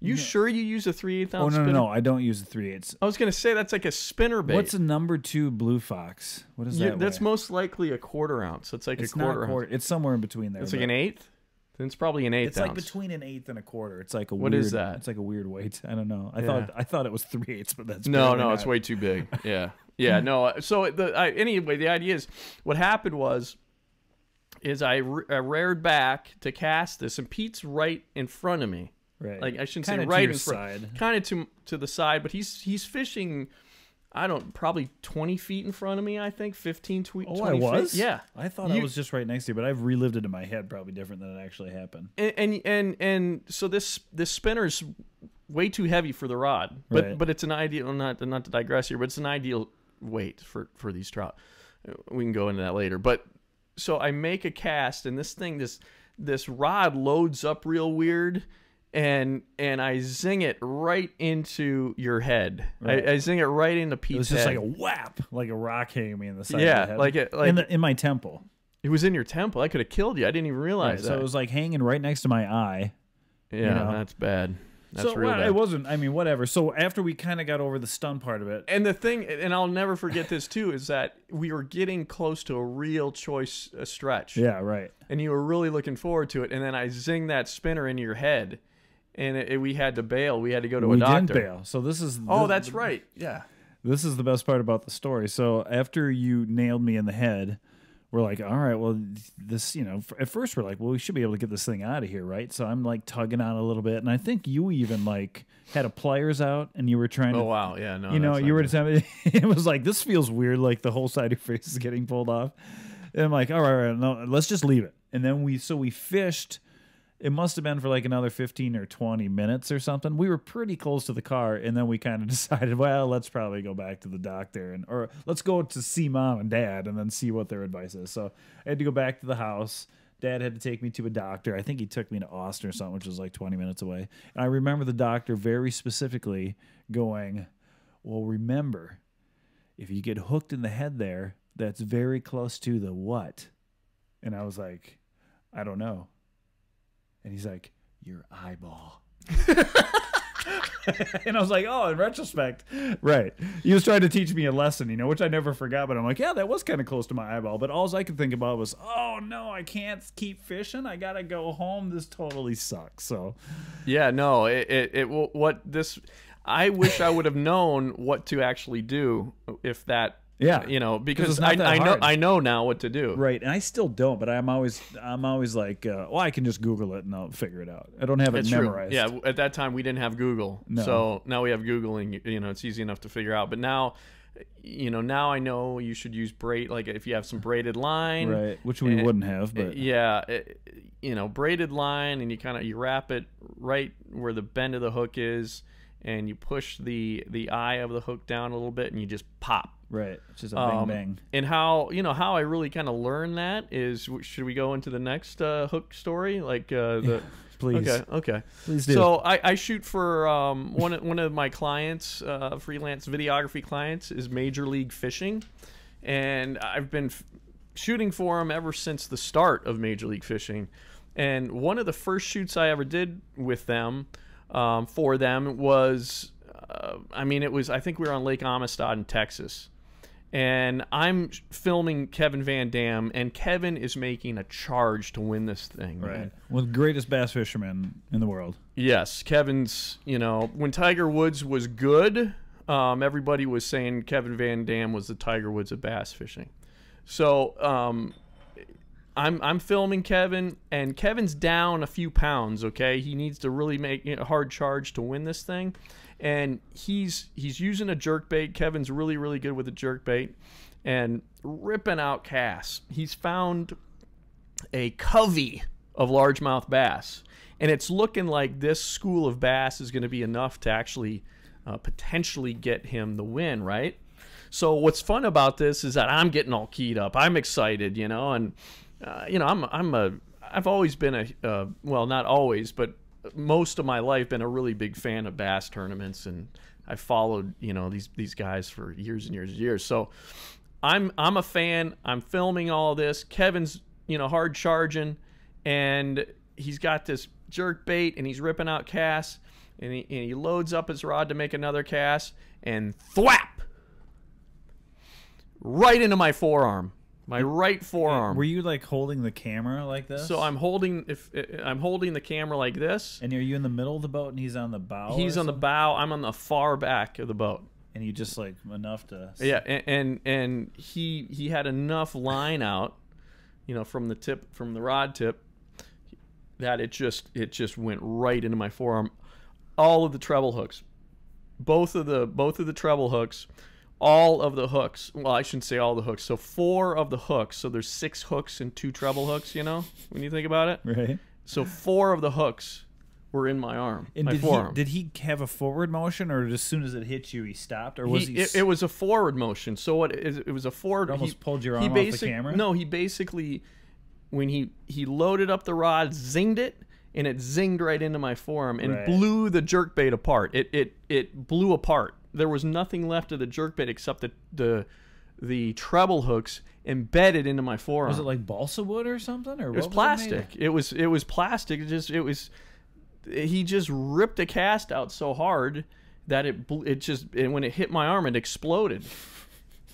S2: You sure you use a 3/8 ounce spinner?
S1: No, I don't use a 3/8.
S2: I was gonna say that's like a spinner bait.
S1: What's a number 2 Blue Fox? What is that?
S2: That's
S1: weigh?
S2: most likely a quarter ounce. It's like
S1: It's
S2: a quarter
S1: not
S2: ounce.
S1: It's somewhere in between there.
S2: It's like an eighth. Then it's probably an eighth
S1: It's
S2: ounce.
S1: like between an eighth and a quarter. It's like a
S2: What
S1: weird,
S2: is that?
S1: It's like a weird weight. I don't know. I
S2: Yeah.
S1: thought it was 3/8, but that's
S2: No,
S1: apparently
S2: it's
S1: not.
S2: way too big. Yeah, yeah, no. So anyway, the idea is what happened is I reared back to cast this, and Pete's right in front of me.
S1: Right.
S2: Like I shouldn't
S1: Kinda
S2: say
S1: to
S2: right
S1: your
S2: in front,
S1: side.
S2: kind of to the side, but he's fishing. Probably 20 feet in front of me. I think 15, 20
S1: Oh,
S2: 20
S1: I was?
S2: feet. Yeah,
S1: I thought I was just right next to you, but I've relived it in my head probably different than it actually happened.
S2: And so this spinner's way too heavy for the rod, but
S1: Right.
S2: but it's an ideal, not to digress here, but it's an ideal weight for these trout. We can go into that later. But so I make a cast, and this rod loads up real weird, and I zing it right into your head.
S1: Right.
S2: I zing it right into
S1: It
S2: Pete's
S1: was just
S2: head.
S1: like a whap, like a rock hitting me in the side
S2: Yeah,
S1: of the head.
S2: like
S1: in my temple.
S2: it was in your temple. I could have killed you. I didn't even realize
S1: So
S2: that.
S1: it was like hanging right next to my eye.
S2: Yeah,
S1: know.
S2: that's bad. That's
S1: so
S2: real bad.
S1: it wasn't. I mean, whatever. So after we kind of got over the stun part of it,
S2: And the thing, and I'll never forget this too, is that we were getting close to a real choice stretch.
S1: yeah, right.
S2: And you were really looking forward to it. And then I zinged that spinner into your head, and we had to bail. We had to go to a
S1: We
S2: doctor.
S1: didn't bail. So this is.
S2: Oh, that's right. Yeah.
S1: This is the best part about the story. So after you nailed me in the head, we're like, all right, well, this, at first we're like, well, we should be able to get this thing out of here, right? So I'm like tugging on a little bit, and I think you even like had a pliers out, and you were trying to.
S2: Oh wow, yeah, no.
S1: You
S2: that's
S1: were
S2: not good.
S1: it was like, this feels weird, like the whole side of your face is getting pulled off. And I'm like, all right, no, let's just leave it. And then we fished. It must have been for like another 15 or 20 minutes or something. We were pretty close to the car, and then we kind of decided, well, let's probably go back to the doctor, or let's go to see Mom and Dad and then see what their advice is. So I had to go back to the house. Dad had to take me to a doctor. I think he took me to Austin or something, which was like 20 minutes away. And I remember the doctor very specifically going, well, remember, if you get hooked in the head there, that's very close to the what? And I was like, I don't know. And he's like, your eyeball. And I was like, oh, in retrospect, right. He was trying to teach me a lesson, which I never forgot. But I'm like, yeah, that was kind of close to my eyeball. But all I could think about was, oh, no, I can't keep fishing. I got to go home. This totally sucks. So,
S2: Yeah, no. I wish I would have known what to actually do if that.
S1: Yeah,
S2: because
S1: it's not that hard.
S2: I know now what to do.
S1: Right, and I still don't, but I'm always like, well, I can just Google it and I'll figure it out. I don't have it
S2: It's
S1: memorized.
S2: true. Yeah, at that time we didn't have Google,
S1: No.
S2: so now we have Google, and it's easy enough to figure out. But now, now I know you should use like if you have some braided line,
S1: Right, which we wouldn't have, but
S2: yeah, braided line, and you wrap it right where the bend of the hook is, and you push the eye of the hook down a little bit, and you just pop.
S1: right, it's just a bang bang.
S2: And how I really kind of learned that is, should we go into the next hook story? Like
S1: Please,
S2: Okay.
S1: please do.
S2: So I shoot for one of my clients, freelance videography clients, is Major League Fishing, and I've been shooting for him ever since the start of Major League Fishing. And one of the first shoots I ever did with them, for them, was I think we were on Lake Amistad in Texas. And I'm filming Kevin Van Dam, and Kevin is making a charge to win this thing.
S1: Right.
S2: Man.
S1: Well, the greatest bass fisherman in the world.
S2: Yes, Kevin's, when Tiger Woods was good, everybody was saying Kevin Van Dam was the Tiger Woods of bass fishing. So I'm filming Kevin, and Kevin's down a few pounds, okay? He needs to really make a hard charge to win this thing. And he's using a jerkbait. Kevin's really, really good with a jerkbait and ripping out casts. He's found a covey of largemouth bass, and it's looking like this school of bass is going to be enough to actually potentially get him the win, right? So what's fun about this is that I'm getting all keyed up. I'm excited, and I've always been well, not always, but most of my life been a really big fan of bass tournaments, and I followed these guys for years and years and years. So I'm a fan. I'm filming all this. Kevin's, hard charging, and he's got this jerk bait, and he's ripping out casts, and he loads up his rod to make another cast, and thwap! Right into my forearm. My right forearm.
S1: Were you like holding the camera like this?
S2: So I'm holding the camera like this.
S1: And are you in the middle of the boat and he's on the bow?
S2: He's on the bow. I'm on the far back of the boat.
S1: And you just like enough to.
S2: Yeah, and he had enough line out, from the rod tip, that it just went right into my forearm. All of the treble hooks, both of the treble hooks. All of the hooks. Well, I shouldn't say all the hooks. So 4 of the hooks. So there's 6 hooks and 2 treble hooks, when you think about it.
S1: Right.
S2: So 4 of the hooks were in my arm,
S1: and
S2: my forearm.
S1: Did he have a forward motion, or as soon as it hit you, he stopped? Or was he...
S2: It was a forward motion. So it was a forward...
S1: It almost pulled your arm off the camera?
S2: No, he basically... When he loaded up the rod, zinged it, and it zinged right into my forearm and blew the jerkbait apart. It blew apart. There was nothing left of the jerkbait except the treble hooks embedded into my forearm.
S1: Was it like balsa wood or something? Or
S2: it was plastic. It was plastic. He just ripped a cast out so hard that and when it hit my arm, it exploded.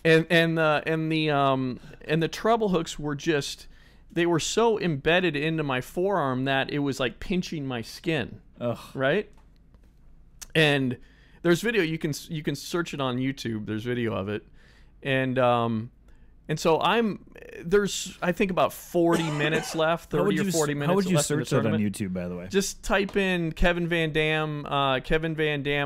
S2: And the treble hooks were they were so embedded into my forearm that it was like pinching my skin.
S1: Ugh.
S2: Right? And there's video, you can search it on YouTube. There's video of it. And so there's I think about 40 minutes left, 30 or 40 minutes.
S1: How would you
S2: left
S1: search that on YouTube, by the way?
S2: Just type in Kevin Van Dam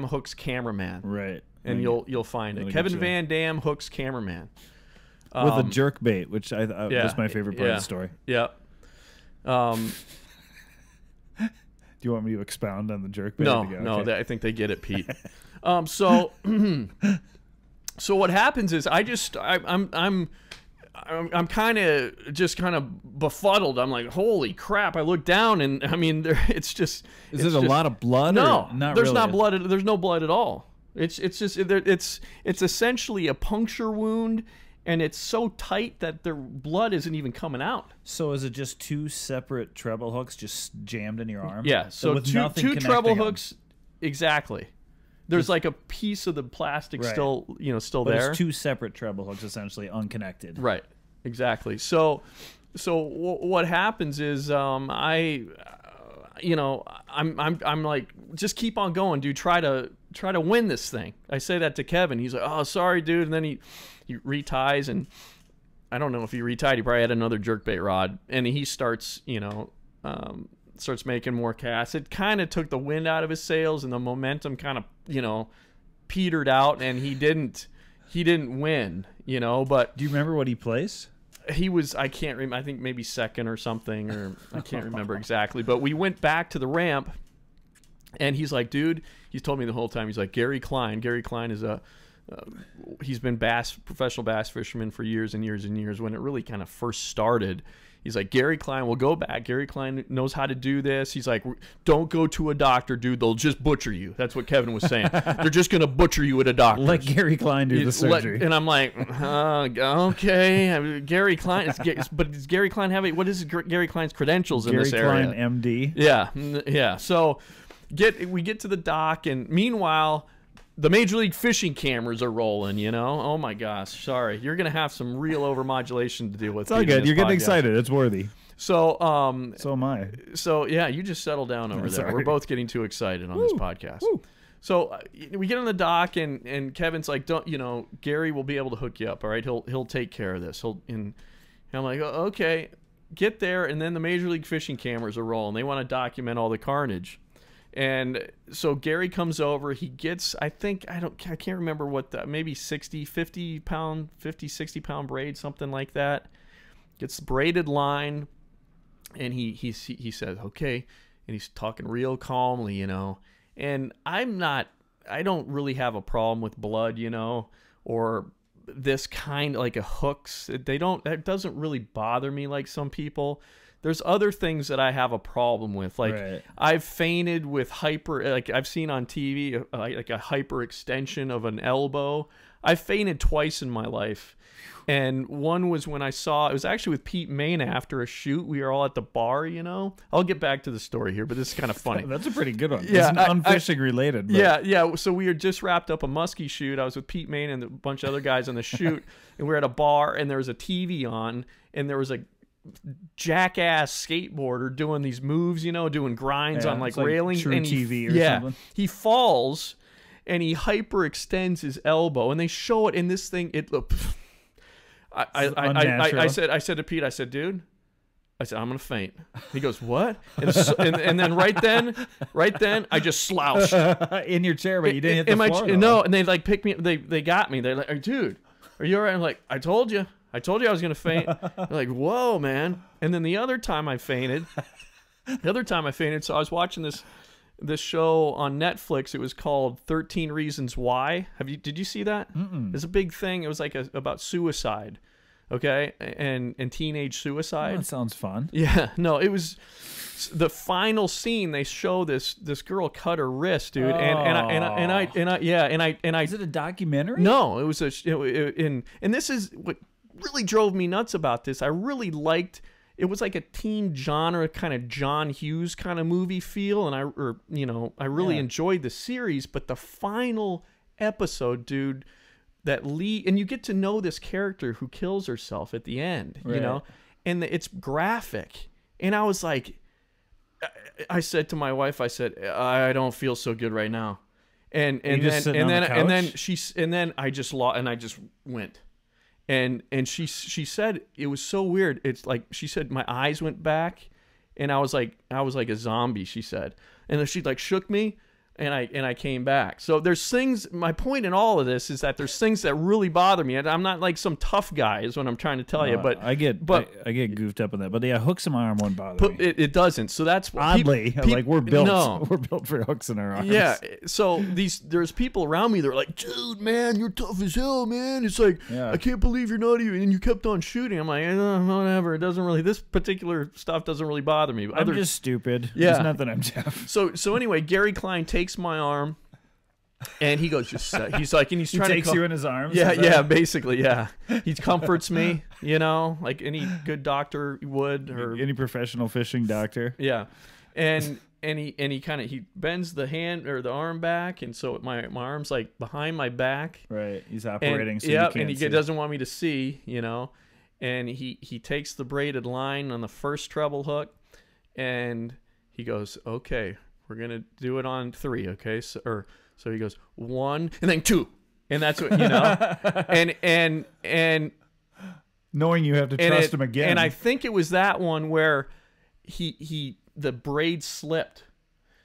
S2: hooks cameraman.
S1: Right.
S2: And you'll find it. Kevin Van Dam hooks cameraman.
S1: With a jerk bait, which was my favorite part of the story.
S2: Yeah.
S1: Do you want me to expound on the jerk bait?
S2: No, I think they get it, Pete. So what happens is I'm kind of befuddled. I'm like, holy crap! I look down and I mean, it's just.
S1: Is there a lot of blood?
S2: No,
S1: or not
S2: there's
S1: really?
S2: not blood. There's no blood at all. It's essentially a puncture wound. And it's so tight that the blood isn't even coming out.
S1: So is it just 2 separate treble hooks just jammed in your arm?
S2: Yeah. So
S1: with
S2: two treble hooks, exactly. There's like a piece of the plastic still
S1: but
S2: there.
S1: It's 2 separate treble hooks, essentially unconnected.
S2: Right. Exactly. So what happens is I'm like, just keep on going, dude. Try to win this thing. I say that to Kevin. He's like, oh, sorry, dude. And then he reties, and I don't know if he retied. He probably had another jerkbait rod, and he starts making more casts. It kind of took the wind out of his sails, and the momentum kind of petered out, and he didn't win. But
S1: do you remember what he placed?
S2: He was, I can't remember. I think maybe second or something, or I can't remember exactly. But we went back to the ramp, and he's like, dude. He's told me the whole time. He's like, Gary Klein. Gary Klein is he's been professional bass fisherman for years and years and years. When it really kind of first started, he's like, Gary Klein will go back. Gary Klein knows how to do this. He's like, don't go to a doctor, dude. They'll just butcher you. That's what Kevin was saying. They're just going to butcher you at a doctor.
S1: Let Gary Klein do the surgery.
S2: And I'm like, okay. Gary Klein. But does Gary Klein have what is Gary Klein's credentials in this area?
S1: Gary Klein, MD.
S2: Yeah. So we get to the dock, and meanwhile, the Major League Fishing cameras are rolling, Oh my gosh, sorry. You're going to have some real overmodulation to deal with.
S1: It's all good. You're getting excited. It's worthy.
S2: So
S1: am I.
S2: So yeah, you just settle down over there.
S1: Sorry.
S2: We're both getting too excited on this podcast.
S1: Woo.
S2: So we get on the dock, and Kevin's like, don't, Gary will be able to hook you up. All right. He'll take care of this. And I'm like, oh, okay, get there. And then the Major League Fishing cameras are rolling. They want to document all the carnage. And so Gary comes over. He gets, I can't remember what maybe 60 pound braid, something like that. Gets braided line, and he says, okay, and he's talking real calmly, And I don't really have a problem with blood, or this kind, like a hooks. That doesn't really bother me like some people. There's other things that I have a problem with. Like I've fainted with like I've seen on TV, like a hyperextension of an elbow. I've fainted twice in my life. And one was when it was actually with Pete Mayne after a shoot. We were all at the bar, you know. I'll get back to the story here, but this is kind of funny.
S1: That's a pretty good one. Yeah, it's unfishing related.
S2: But. Yeah. So we had just wrapped up a muskie shoot. I was with Pete Mayne and a bunch of other guys on the shoot, and we were at a bar, and there was a TV on, and there was a jackass skateboarder doing these moves, you know, doing grinds on like railings.
S1: True TV or something.
S2: He falls, and he hyperextends his elbow, and they show it in this thing. I said to Pete, I said, dude, I'm gonna faint. He goes, what? And then right then I just slouched
S1: in your chair, but you didn't hit the floor.
S2: No, and they like picked me. They got me. They're like, dude, are you all right? I'm like, I told you I was gonna faint. They're like, whoa, man. And then the other time I fainted. So I was watching this show on Netflix. It was called 13 Reasons Why. Did you see that? It's a big thing. It was like about suicide, okay, and teenage suicide.
S1: Oh, that sounds fun.
S2: Yeah, no, it was the final scene. They show this girl cut her wrist, dude, and I.
S1: Is it a documentary?
S2: No, it was and this is what really drove me nuts about this. I really liked. It was like a teen genre kind of John Hughes kind of movie feel, and I really enjoyed the series. But the final episode, dude, and you get to know this character who kills herself at the end, you know, and it's graphic. And I was like, I said to my wife, I said, I don't feel so good right now, and then I just went. And she said it was so weird. It's like she said my eyes went back, and I was like a zombie. She said, and then she like shook me, and I came back. So there's things. My point in all of this is that there's things that really bother me. I'm not like some tough guy, is what I'm trying to tell you. But
S1: I get goofed up on that. But yeah, hooks in my arm won't bother me.
S2: It doesn't. So that's
S1: oddly like we're built for hooks in our arms.
S2: Yeah. So there's people around me that are like, dude, man, you're tough as hell, man. It's like I can't believe you're not even, and you kept on shooting. I'm like, whatever. It doesn't really. This particular stuff doesn't really bother me.
S1: I'm just stupid.
S2: Yeah.
S1: It's not that I'm deaf.
S2: So anyway, Gary Klein takes my arm, and he goes, he's like, and he's trying to
S1: takes you in his arms.
S2: Yeah, basically, yeah. He comforts me, you know, like any good doctor would, or
S1: any professional fishing doctor.
S2: Yeah, and he bends the hand or the arm back, and so my arm's like behind my back.
S1: Right, he's operating.
S2: And,
S1: so you can't
S2: and he
S1: see.
S2: doesn't want me to see, you know, and he takes the braided line on the first treble hook, and he goes, okay. We're gonna do it on 3, okay? So he goes 1 and then 2, and that's what, you know. and
S1: knowing you have to trust him again.
S2: And I think it was that one where the braid slipped.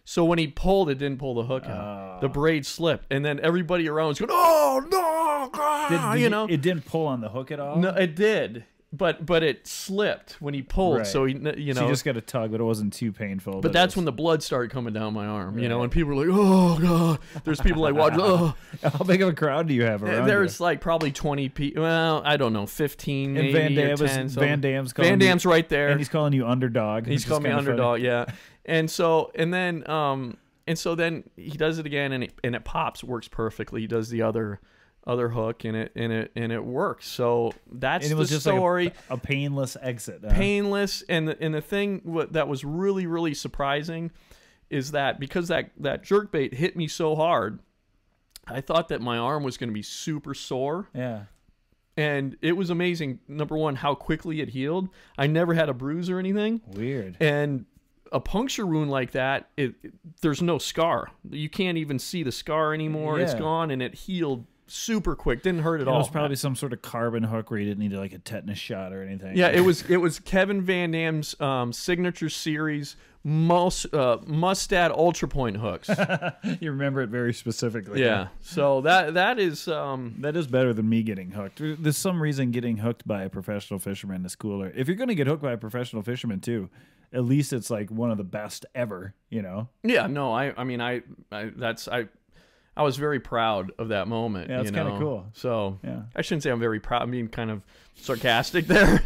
S2: So when he pulled, it didn't pull the hook out. The braid slipped, and then everybody around was going, "Oh no, God!" You know,
S1: it didn't pull on the hook at all.
S2: No, it did. But it slipped when he pulled,
S1: right.
S2: so he, you know.
S1: So you just got a tug, but it wasn't too painful.
S2: But that's when the blood started coming down my arm, you know, and people were like, "Oh God!" There's people like watching. Oh,
S1: how big of a crowd do you have around?
S2: There's like probably 20 people. Well, I don't know, 15 maybe.
S1: And
S2: Van Damme's right there,
S1: and he's calling you underdog.
S2: He's calling me underdog, yeah. And so then he does it again, and it pops, works perfectly. He does the other hook, and it works. So that's the story.
S1: Like a painless exit.
S2: Painless, and the thing that was really, really surprising is that because that jerkbait hit me so hard, I thought that my arm was going to be super sore.
S1: Yeah.
S2: And it was amazing. Number one, how quickly it healed. I never had a bruise or anything.
S1: Weird.
S2: And a puncture wound like that, there's no scar. You can't even see the scar anymore. Yeah. It's gone, and it healed super quick. Didn't hurt at all. It was
S1: probably some sort of carbon hook where you didn't need like a tetanus shot or anything.
S2: Yeah, it was Kevin Van Damme's signature series Mustad Ultra Point hooks.
S1: You remember it very specifically.
S2: Yeah. So that is
S1: better than me getting hooked. There's some reason getting hooked by a professional fisherman is cooler. If you're going to get hooked by a professional fisherman too, at least it's like one of the best ever, you know?
S2: Yeah, no, I mean, I was very proud of that moment.
S1: Yeah, it's kind of cool.
S2: So
S1: yeah.
S2: I shouldn't say I'm very proud. I'm being kind of sarcastic there,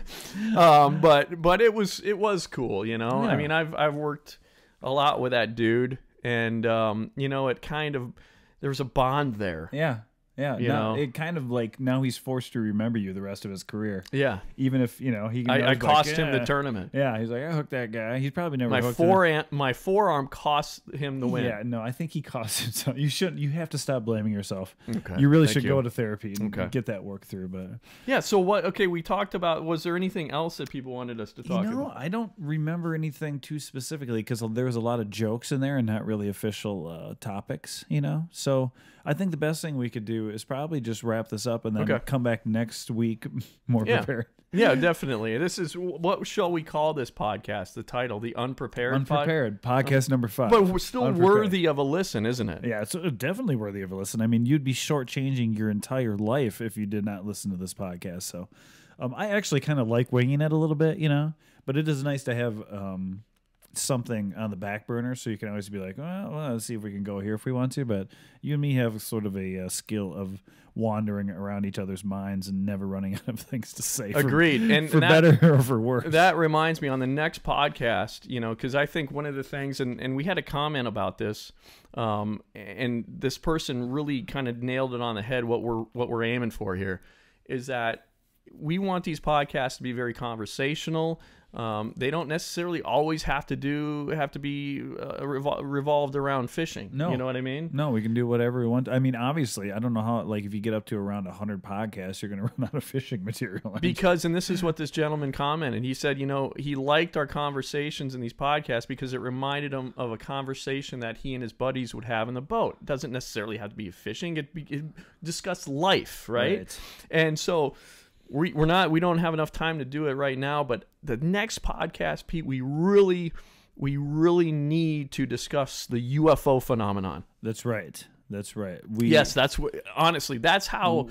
S2: but it was cool. You know,
S1: Yeah.
S2: I mean, I've worked a lot with that dude, and you know, it kind of there was a bond there.
S1: Yeah. Yeah,
S2: you know,
S1: it kind of like now he's forced to remember you the rest of his career.
S2: Yeah,
S1: even if you know he.
S2: I cost him the tournament.
S1: Yeah, he's like, I hooked that guy. He's probably never.
S2: My forearm cost him the win.
S1: Yeah, no, I think he cost himself. You should. You have to stop blaming yourself.
S2: Okay,
S1: you really should go to therapy and get that work through. But
S2: yeah, so what? Okay, we talked about. Was there anything else that people wanted us to talk about?
S1: You know, I don't remember anything too specifically because there was a lot of jokes in there and not really official topics. You know, so I think the best thing we could do is probably just wrap this up and then come back next week more prepared.
S2: Yeah, definitely. This is what shall we call this podcast? The title, the Unprepared
S1: podcast number 5.
S2: But we're still worthy of a listen, isn't it?
S1: Yeah, it's definitely worthy of a listen. I mean, you'd be shortchanging your entire life if you did not listen to this podcast. So, I actually kind of like winging it a little bit, you know. But it is nice to have something on the back burner, so you can always be like, well, let's see if we can go here if we want to. But you and me have sort of a skill of wandering around each other's minds and never running out of things to say.
S2: Agreed. And
S1: for better or for worse.
S2: That reminds me, on the next podcast, you know, because I think one of the things, and we had a comment about this, and this person really kind of nailed it on the head. What we're aiming for here is that we want these podcasts to be very conversational. They don't necessarily always have to be revolved around fishing.
S1: No,
S2: you know what I mean?
S1: No, we can do whatever we want. I mean, obviously, I don't know how. Like, if you get up to around 100 podcasts, you're going to run out of fishing material.
S2: Because, and this is what this gentleman commented. He said, you know, he liked our conversations in these podcasts because it reminded him of a conversation that he and his buddies would have in the boat. It doesn't necessarily have to be fishing. It discussed life, right? And so. We don't have enough time to do it right now, but the next podcast, Pete, we really need to discuss the UFO phenomenon.
S1: That's right.
S2: Honestly, that's how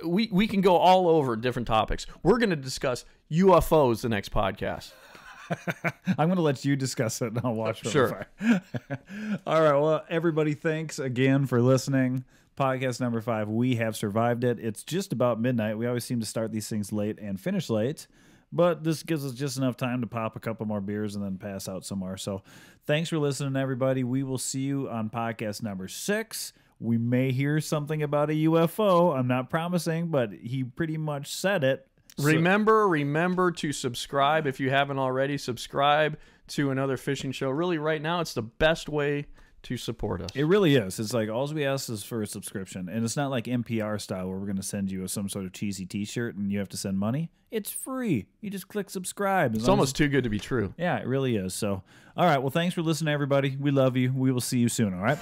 S2: we can go all over different topics. We're going to discuss UFOs the next podcast.
S1: I'm going to let you discuss it and I'll watch it.
S2: Sure.
S1: All right. Well, everybody, thanks again for listening. Podcast number 5. We have survived it. It's just about midnight. We always seem to start these things late and finish late, but this gives us just enough time to pop a couple more beers and then pass out somewhere. So thanks for listening, everybody. We will see you on podcast number 6. We may hear something about a UFO. I'm not promising, but he pretty much said it.
S2: Remember to subscribe. If you haven't already, subscribe to Another Fishing Show. Really, right now, it's the best way to support us.
S1: It really is. It's like all we ask is for a subscription, and it's not like NPR style where we're going to send you some sort of cheesy T-shirt and you have to send money. It's free. You just click subscribe.
S2: It's almost too good to be true.
S1: Yeah, it really is. So, all right. Well, thanks for listening, everybody. We love you. We will see you soon. All right.